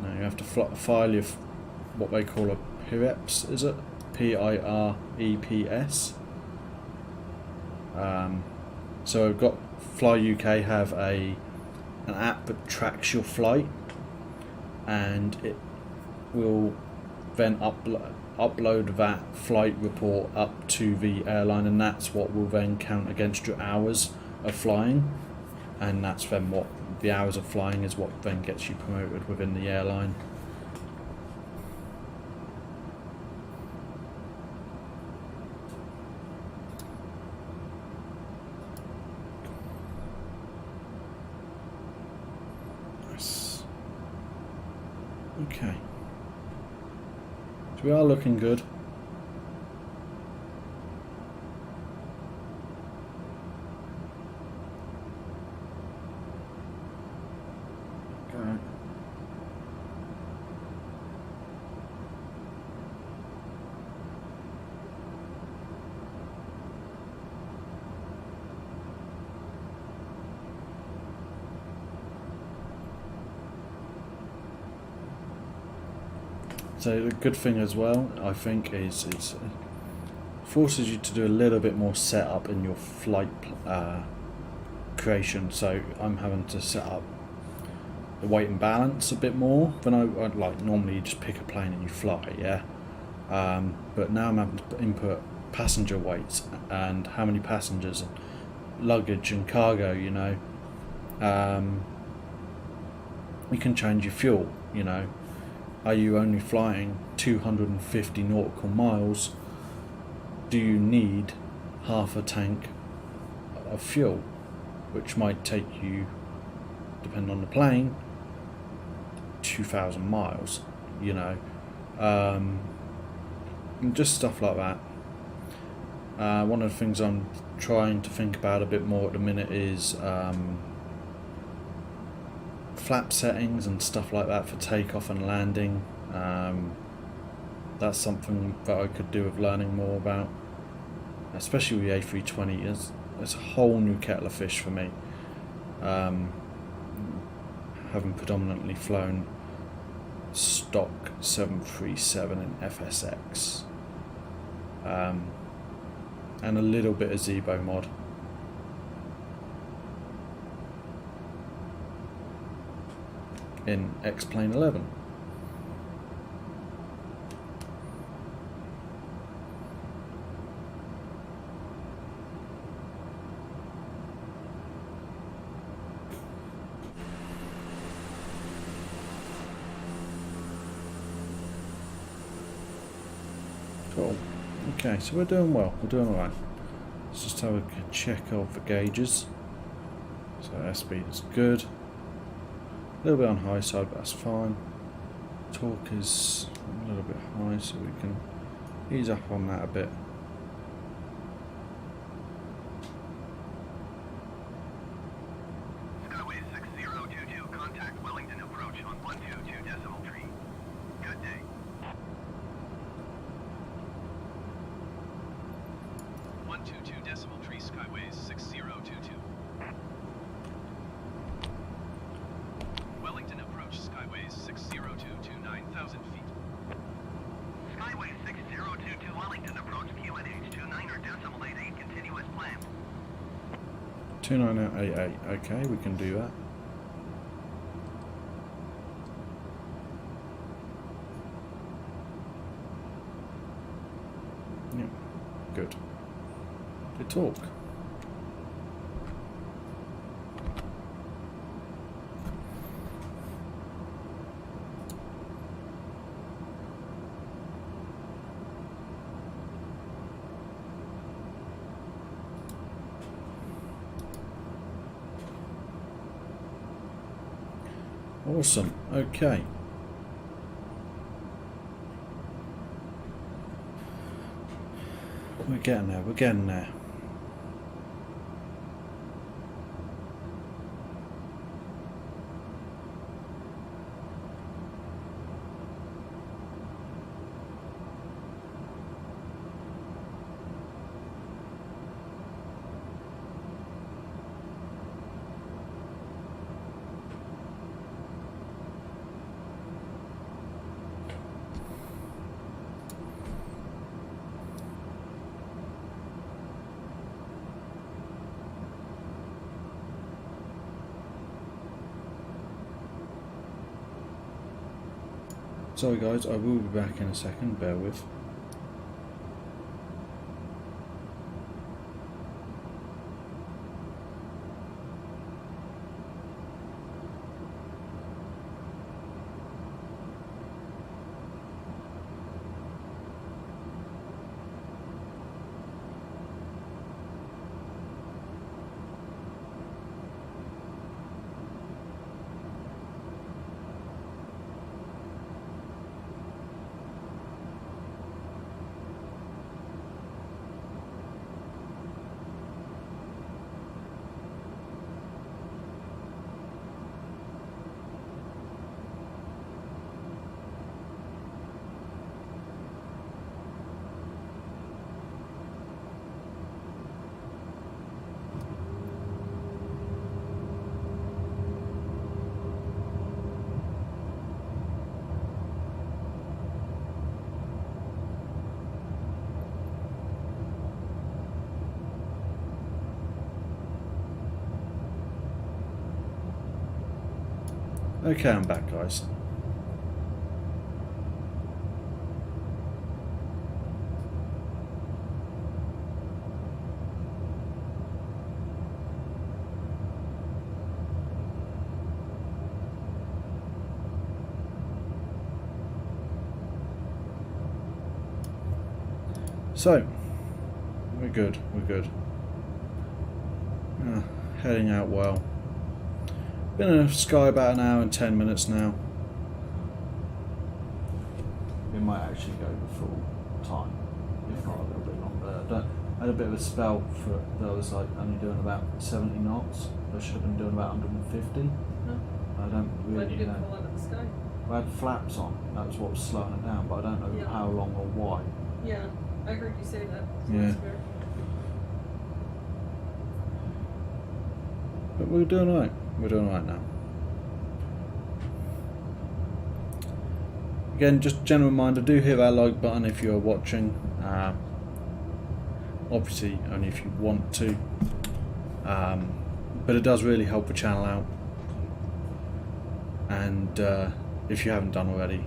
Now you have to file your what they call a PIREPS, is it? PIREPS. So I've got Fly UK have an app that tracks your flight, and it will then upload that flight report up to the airline, and that's what will then count against your hours of flying, and that's then what the hours of flying is what then gets you promoted within the airline. Okay, so we are looking good. Okay. So the good thing as well, I think, is it forces you to do a little bit more setup in your flight creation. So I'm having to set up the weight and balance a bit more than I'd like. Normally you just pick a plane and you fly, yeah. But now I'm having to input passenger weights and how many passengers and luggage and cargo, you know. You can change your fuel, you know. Are you only flying 250 nautical miles? Do you need half a tank of fuel, which might take you, depending on the plane, 2,000 miles, you know. And just stuff like that. One of the things I'm trying to think about a bit more at the minute is flap settings and stuff like that for takeoff and landing. That's something that I could do with learning more about, especially with the A320. It's a whole new kettle of fish for me, having predominantly flown stock 737 and FSX, and a little bit of Zebo mod. In X-Plane 11. Cool. Okay, so we're doing well. We're doing alright. Let's just have a check of the gauges. So airspeed is good. A little bit on high side, but that's fine. Torque is a little bit high, so we can ease up on that a bit. Skyways 6022, contact Wellington approach on 122.3. Good day. 122.3 Skyways 6022. Wellington approach Skyways 6022 9,000 feet. Skyways 6022 Wellington approach QNH 29.88 continuous plan. 2988. Okay, we can do that. Yeah, good. Good talk. Awesome. Okay. We're getting there, we're getting there. Sorry guys, I will be back in a second, bear with. Okay, I'm back, guys. So, we're good, we're good. Heading out well. Been in the sky about an hour and 10 minutes now. It might actually go the full time, if not a little bit longer. I had a bit of a spell that I was like only doing about 70 knots. I should have been doing about 150. No. I don't When really you get know. fall out of the sky. I had flaps on, that was what was slowing it down, but I don't know Yeah. how long or why. Yeah, I heard you say that. So Yeah. that's fair. But we're doing alright. We're doing alright now. Again, just a general reminder, do hit that like button if you're watching. Obviously, only if you want to. But it does really help the channel out. And if you haven't done already.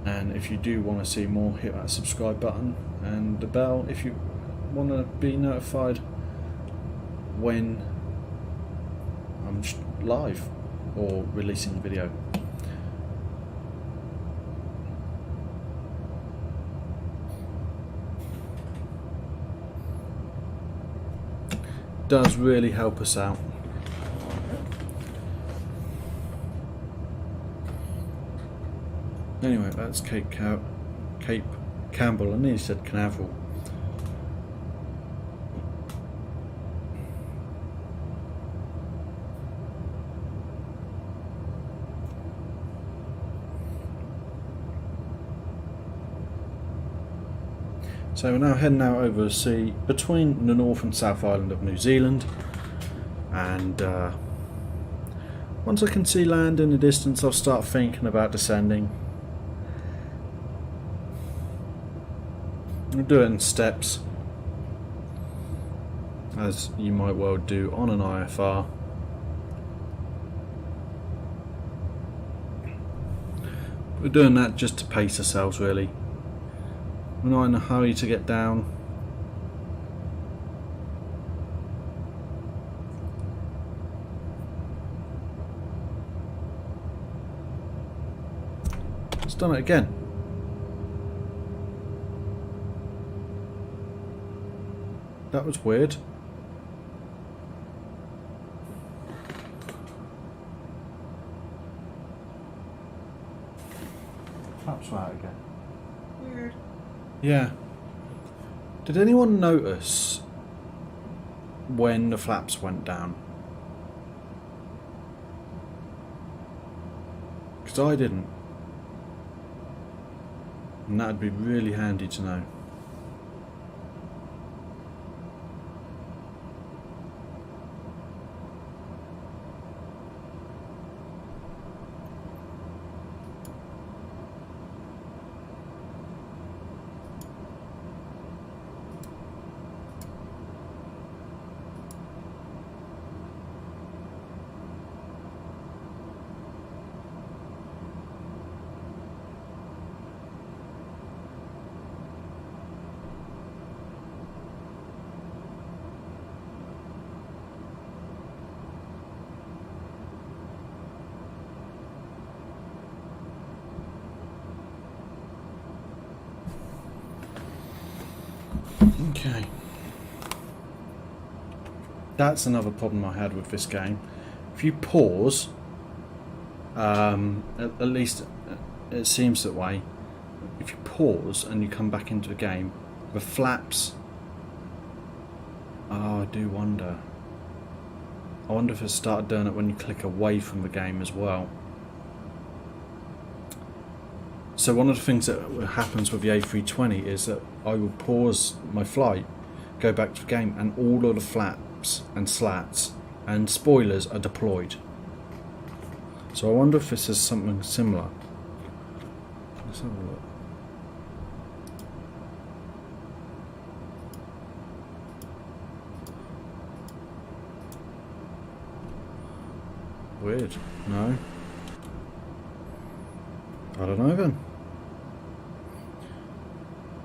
And if you do want to see more, hit that subscribe button and the bell if you want to be notified when I'm live or releasing a video. Does really help us out. Anyway, that's Cape Campbell. I nearly said Canaveral. So we're now heading out over the sea between the North and South Island of New Zealand, and once I can see land in the distance I'll start thinking about descending. I'll do it in steps, as you might well do on an IFR. We're doing that just to pace ourselves really. We're not in a hurry to get down. It's done it again. That was weird. Flaps were out again. Weird. Yeah. Did anyone notice when the flaps went down? Because I didn't. And that'd be really handy to know. Okay. That's another problem I had with this game. If you pause, at least it seems that way, if you pause and you come back into the game, the flaps... Oh, I do wonder. I wonder if it started doing it when you click away from the game as well. So one of the things that happens with the A320 is that I will pause my flight, go back to the game, and all of the flaps and slats and spoilers are deployed. So I wonder if this is something similar. Let's have a look. Weird. No. I don't know then.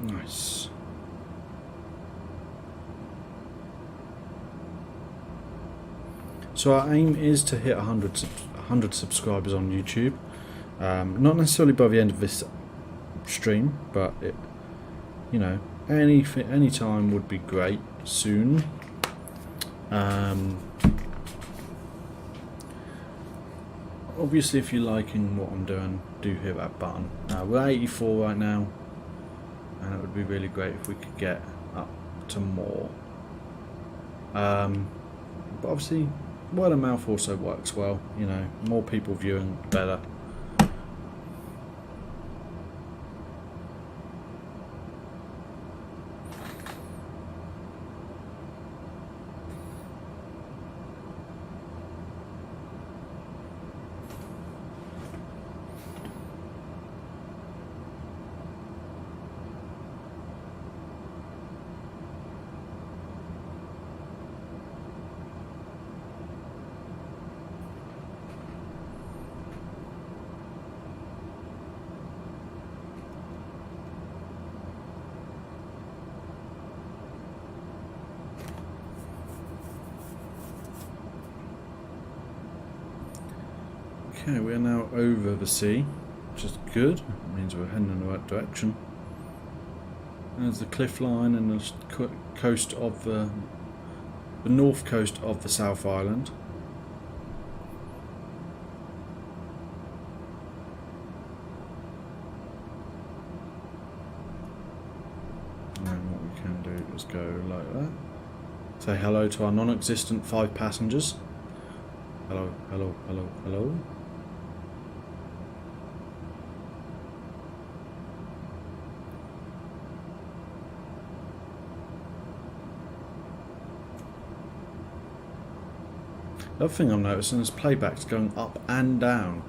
Nice. So our aim is to hit 100 subscribers on YouTube. Not necessarily by the end of this stream, but it, you know, any time would be great soon. Obviously, if you're liking what I'm doing, do hit that button. We're 84 right now, and it would be really great if we could get up to more. But obviously, word of mouth also works well. You know, more people viewing, better. Okay, we are now over the sea, which is good. It means we're heading in the right direction. There's the cliff line and the coast of the north coast of the South Island. And what we can do is go like that. Say hello to our non-existent 5 passengers. Hello, hello, hello, hello. The other thing I'm noticing is playbacks going up and down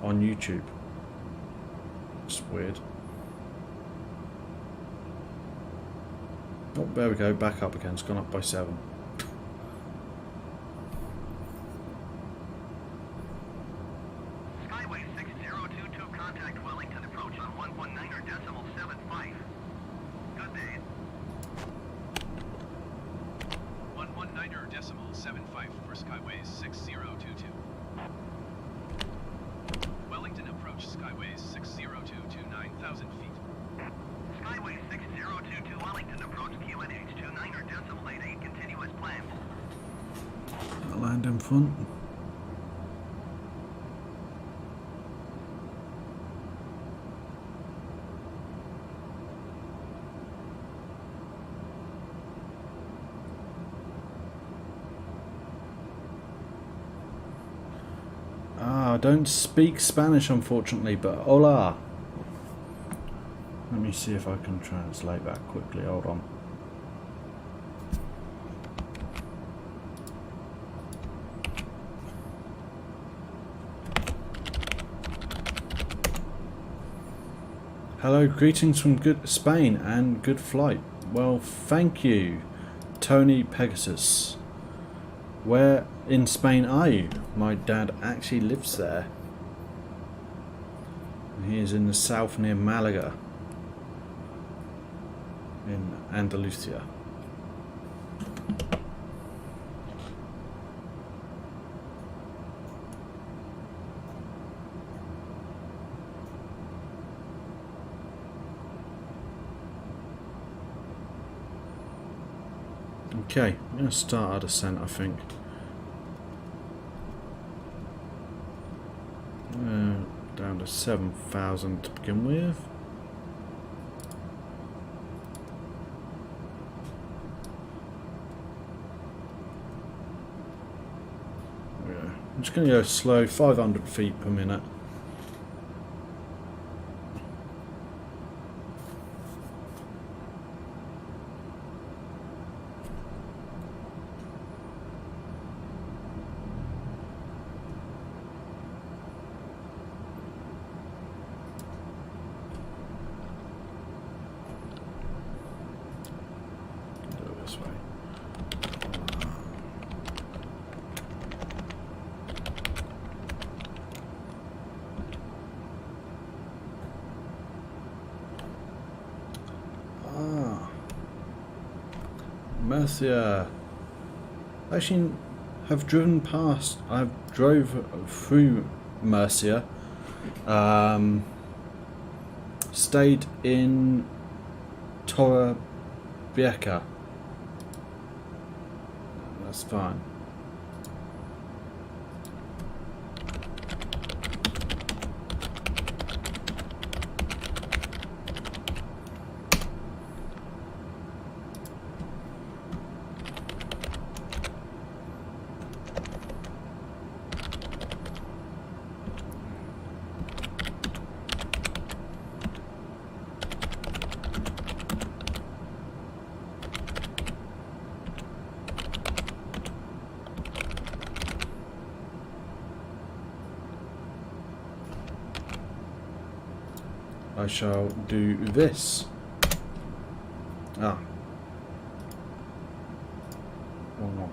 on YouTube. It's weird. Oh, there we go, back up again. It's gone up by 7. Skyways 6022, contact Wellington approach on 119.75. Good day. 119.75 for Skyways 6022. Wellington approach Skyways 6022 9,000 feet. Skyways 6022, Wellington approach QNH 29.88, continuous plan. Land in front. I don't speak Spanish, unfortunately, but hola. Let me see if I can translate that quickly. Hold on. Hello, greetings from good Spain and good flight. Well, thank you, Tony Pegasus. Where in Spain are you? My dad actually lives there. He is in the south near Malaga, in Andalusia. Okay, I'm going to start our descent, I think. Down to 7,000 to begin with. Yeah, I'm just going to go slow, 500 feet per minute. Murcia. I actually have driven past. I drove through Murcia. Stayed in Topa. That's fine. I shall do this. Ah. Wrong one.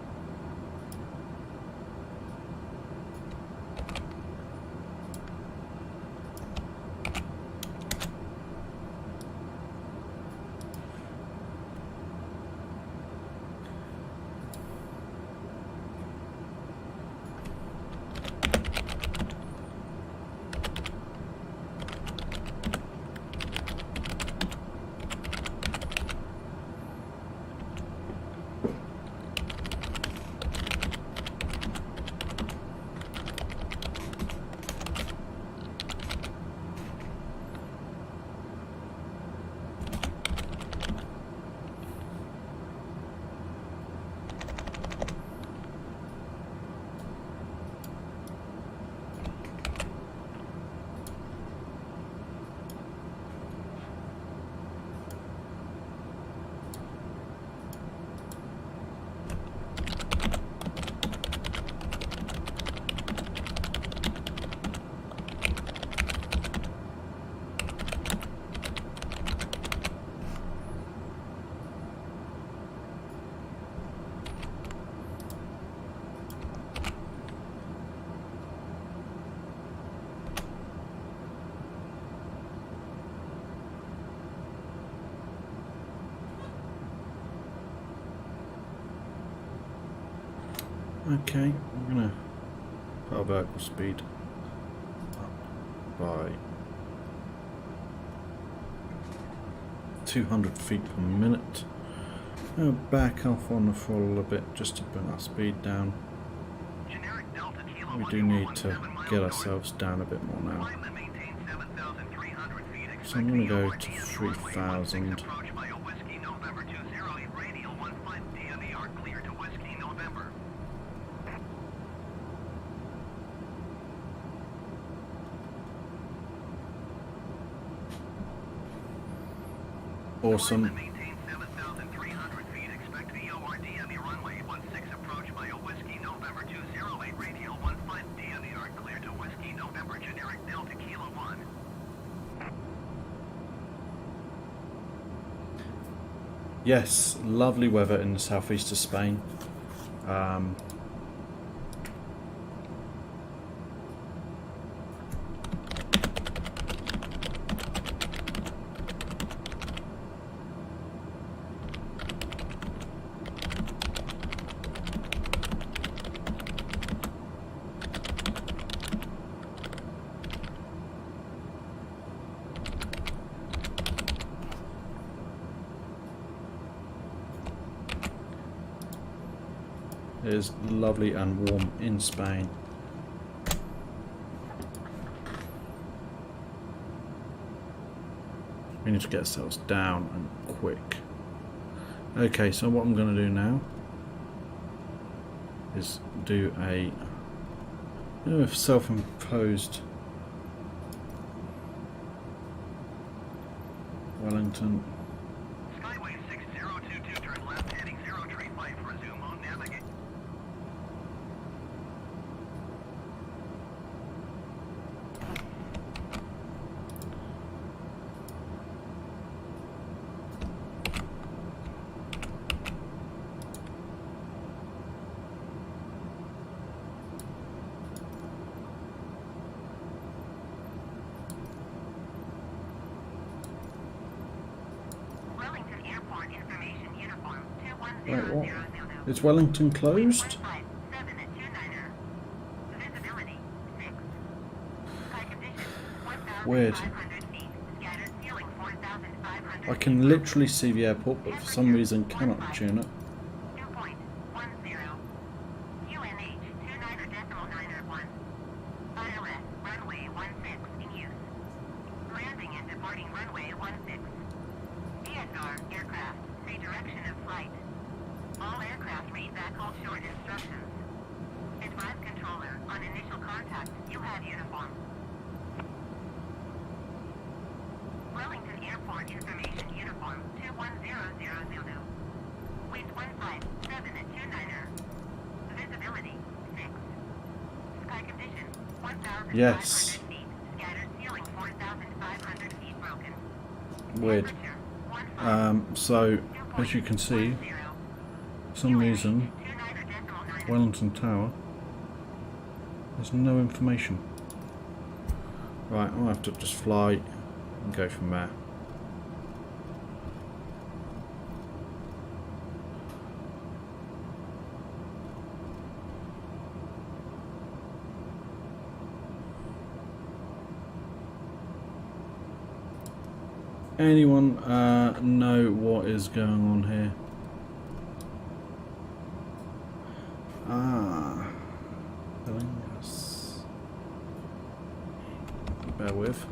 Okay, I'm gonna put our vertical speed up by 200 feet per minute. Now back off on the throttle a bit just to bring our speed down. We do need to get ourselves down a bit more now. So I'm going to go to 3,000. Awesome. Maintain 7,300 feet. Expect VOR DME runway 16 approach by a Whiskey November 208 radial 15 DME are clear to Whiskey November generic Delta Kilo 1. Yes, lovely weather in the southeast of Spain. It is lovely and warm in Spain. We need to get ourselves down and quick. Okay, so what I'm going to do now is do a self-imposed Wellington. Skyways 6022 turn left heading 035 resume on navigate. Wellington Airport information uniform Wait, what? 21000. Is Wellington closed? 157 at 29er. Visibility 6. Sky condition 1,500 Weird. feet. Scattered ceiling 4,500 I can literally see the airport, but for some reason cannot tune it. 2.10. QNH 29.901. ILS runway 16 in use. Landing and departing runway 16. DSR aircraft, say direction of flight. All aircraft read back all short instructions. Advise controller, on initial contact, you have uniform. Wellington Airport information uniform 21000. Wind 157 at 29er. Visibility 6. Sky condition 1,500 Yes. feet. Scattered ceiling 4,500 feet broken. Weird. Temperature 15. So as you can see, for some reason Wellington Tower there's no information. Right, I'll have to just fly and go from there. Anyone know what is going on here? Yes. Bear with.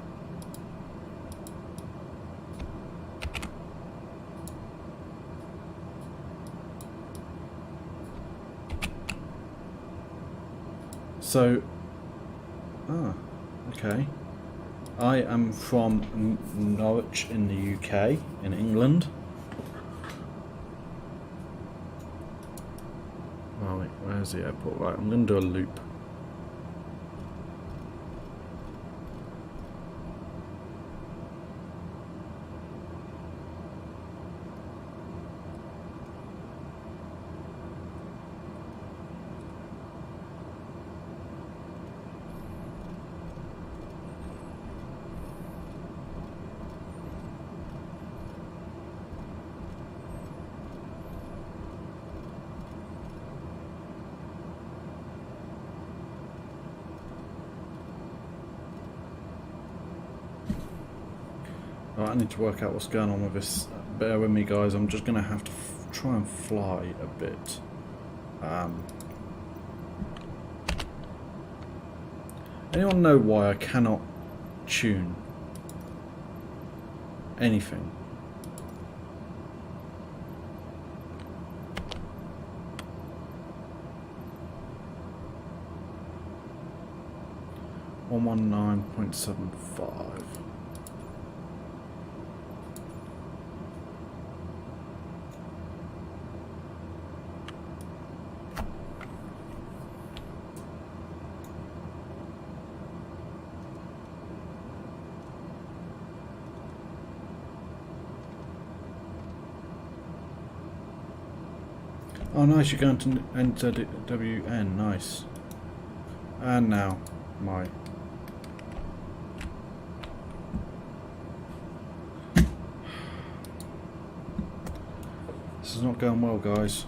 So, okay. I am from Norwich in the UK, in England. Oh wait, where's the airport? Right, I'm going to do a loop. Right, I need to work out what's going on with this. Bear with me, guys. I'm just going to have to try and fly a bit. Anyone know why I cannot tune anything? .75. Oh nice, you're going to NZWN, nice. And now, my... This is not going well, guys.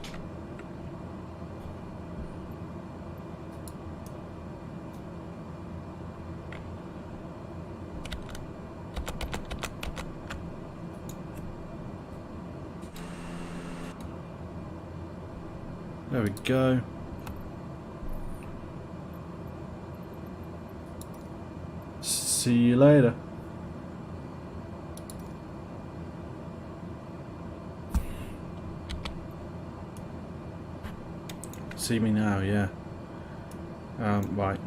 There we go. See you later. See me now, yeah. Right.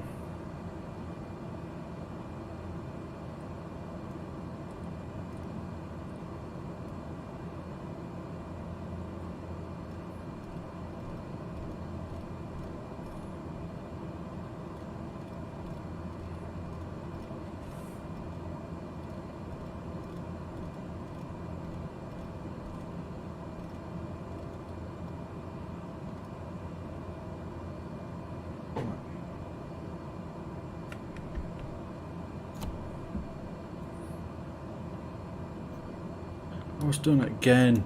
I was doing it again.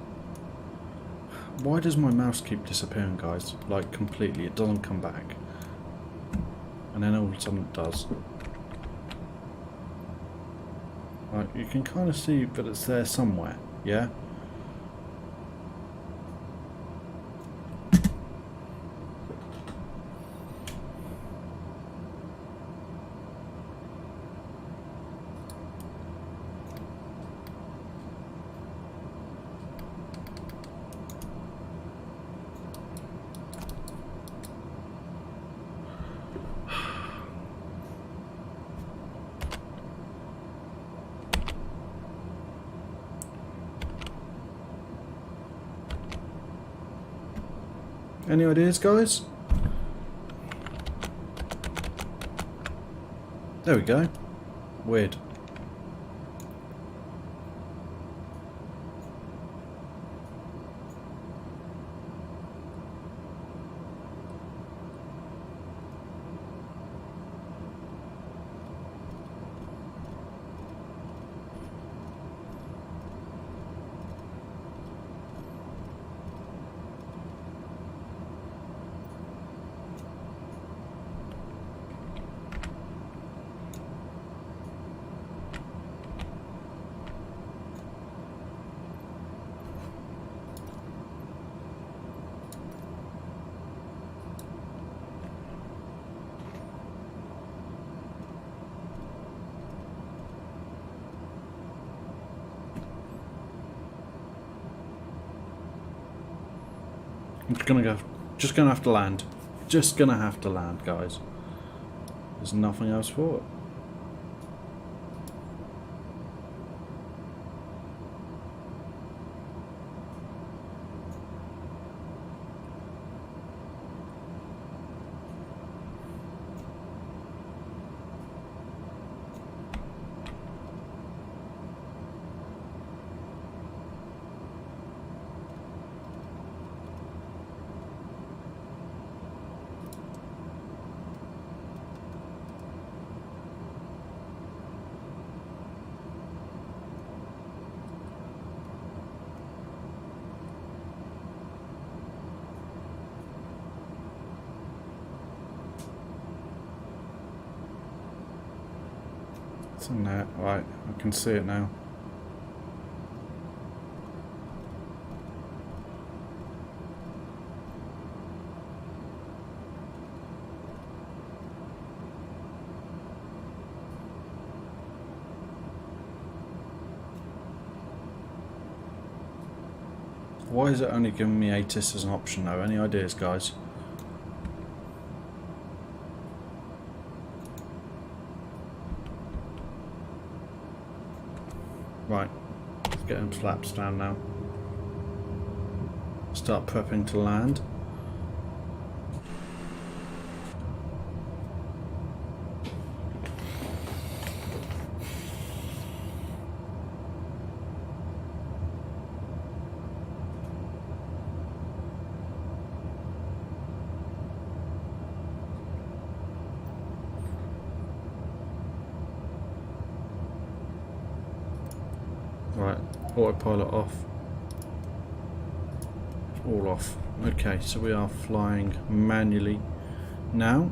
Why does my mouse keep disappearing, guys? Like, completely. It doesn't come back. And then all of a sudden it does. Right, you can kind of see that it's there somewhere, yeah? Any ideas, guys? There we go. Weird. I'm just gonna have to land. Just gonna have to land, guys. There's nothing else for it. It's in there, right, I can see it now. Why is it only giving me ATIS as an option though? Any ideas, guys? Right, let's get them flaps down now. Start prepping to land. Right, autopilot off. All off. Okay, so we are flying manually now.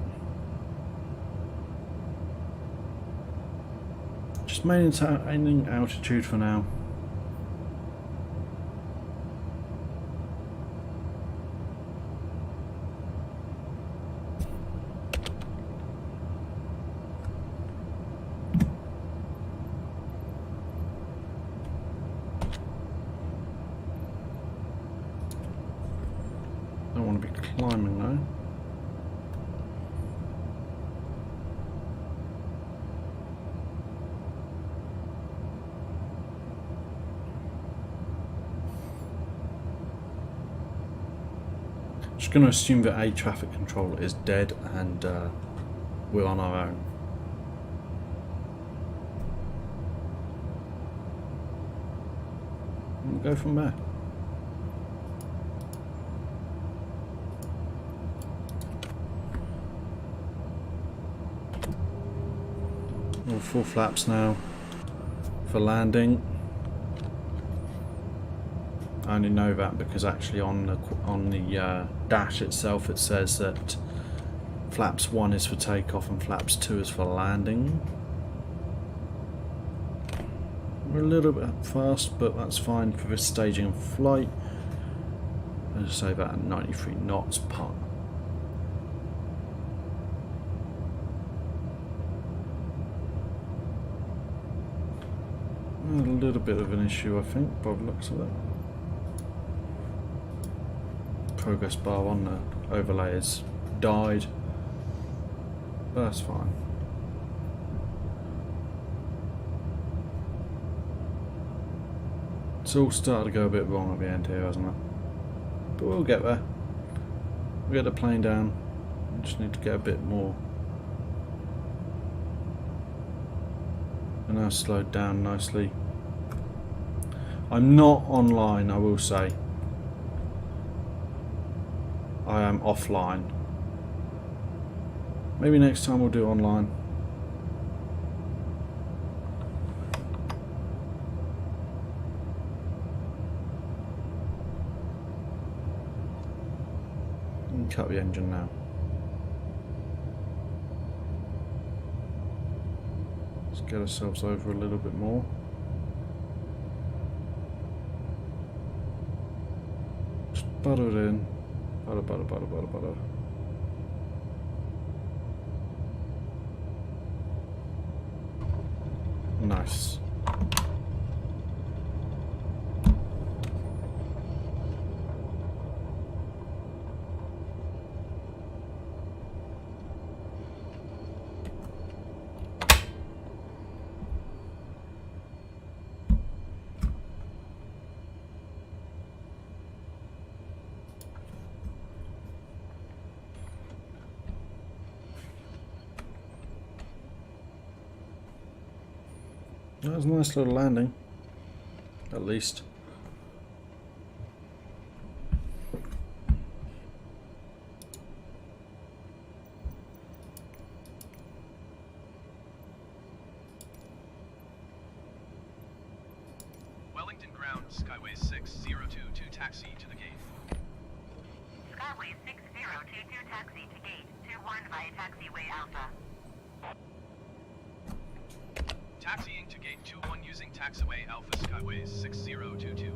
Just maintaining altitude for now. Don't want to be climbing though. Just going to assume that air traffic control is dead and we're on our own. We'll go from there. All full flaps now for landing. I only know that because actually on the dash itself it says that flaps 1 is for takeoff and flaps 2 is for landing. We're a little bit fast, but that's fine for this staging of flight. I'll just say that at 93 knots per. A little bit of an issue, I think, by the looks of it. Progress bar on the overlay has died. But that's fine. It's all started to go a bit wrong at the end here, hasn't it? But we'll get there. We'll get the plane down. We just need to get a bit more. And now slowed down nicely. I'm not online, I will say. I am offline. Maybe next time we'll do online. And cut the engine now. Let's get ourselves over a little bit more. Just butter it in. Butter, butter, butter, butter, butter. Nice. That was a nice little landing, at least. Wellington ground, Skyways 6022 taxi to the gate. Skyways 6022 taxi to gate 21 via taxiway Alpha. Taxiing to gate 21 using taxiway Alpha Skyways 6022.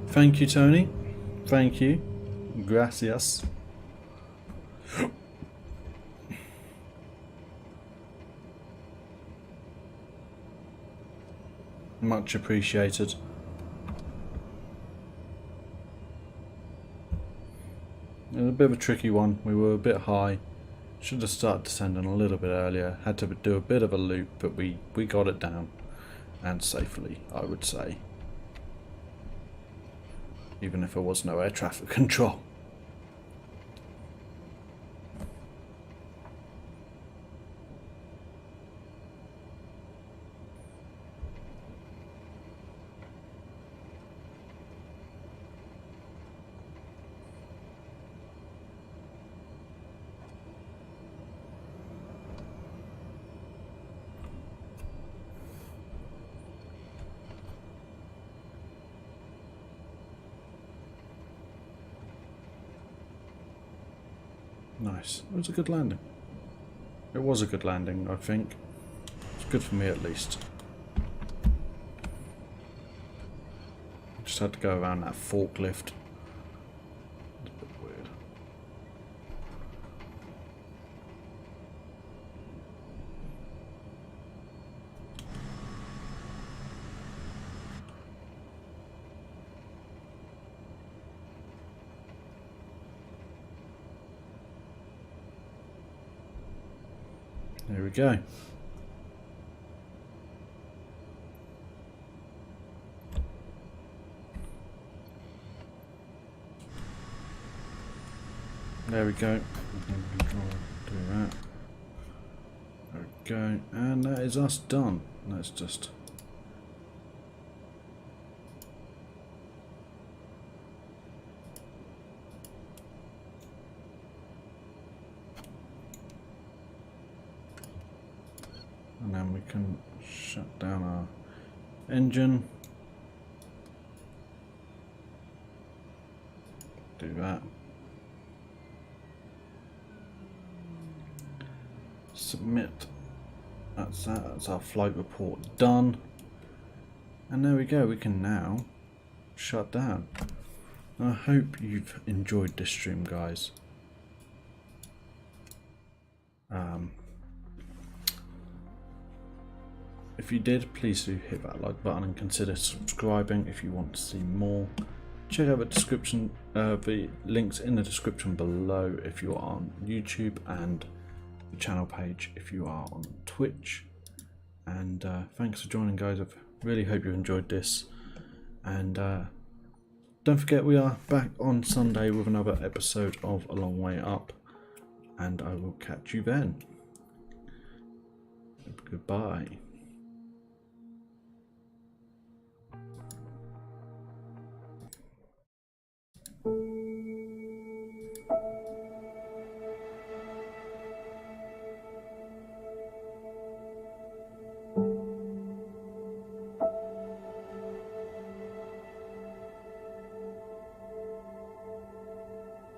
Thank you, Tony. Thank you. Gracias. Much appreciated. It was a bit of a tricky one. We were a bit high. Should have started descending a little bit earlier. Had to do a bit of a loop, but we got it down. And safely, I would say. Even if there was no air traffic control. Nice. It was a good landing. It was a good landing, I think. It's good for me at least. Just had to go around that forklift. It's a bit weird. There we go. There we go. Do that. There we go. And that is us done. Let's just... And then we can shut down our engine. Do that. Submit. That's that. That's our flight report done. And there we go. We can now shut down. I hope you've enjoyed this stream, guys. If you did, please do hit that like button and consider subscribing if you want to see more. Check out the description, the links in the description below if you are on YouTube, and the channel page if you are on Twitch. And thanks for joining, guys. I really hope you enjoyed this. And don't forget, we are back on Sunday with another episode of A Long Way Up. And I will catch you then. Goodbye.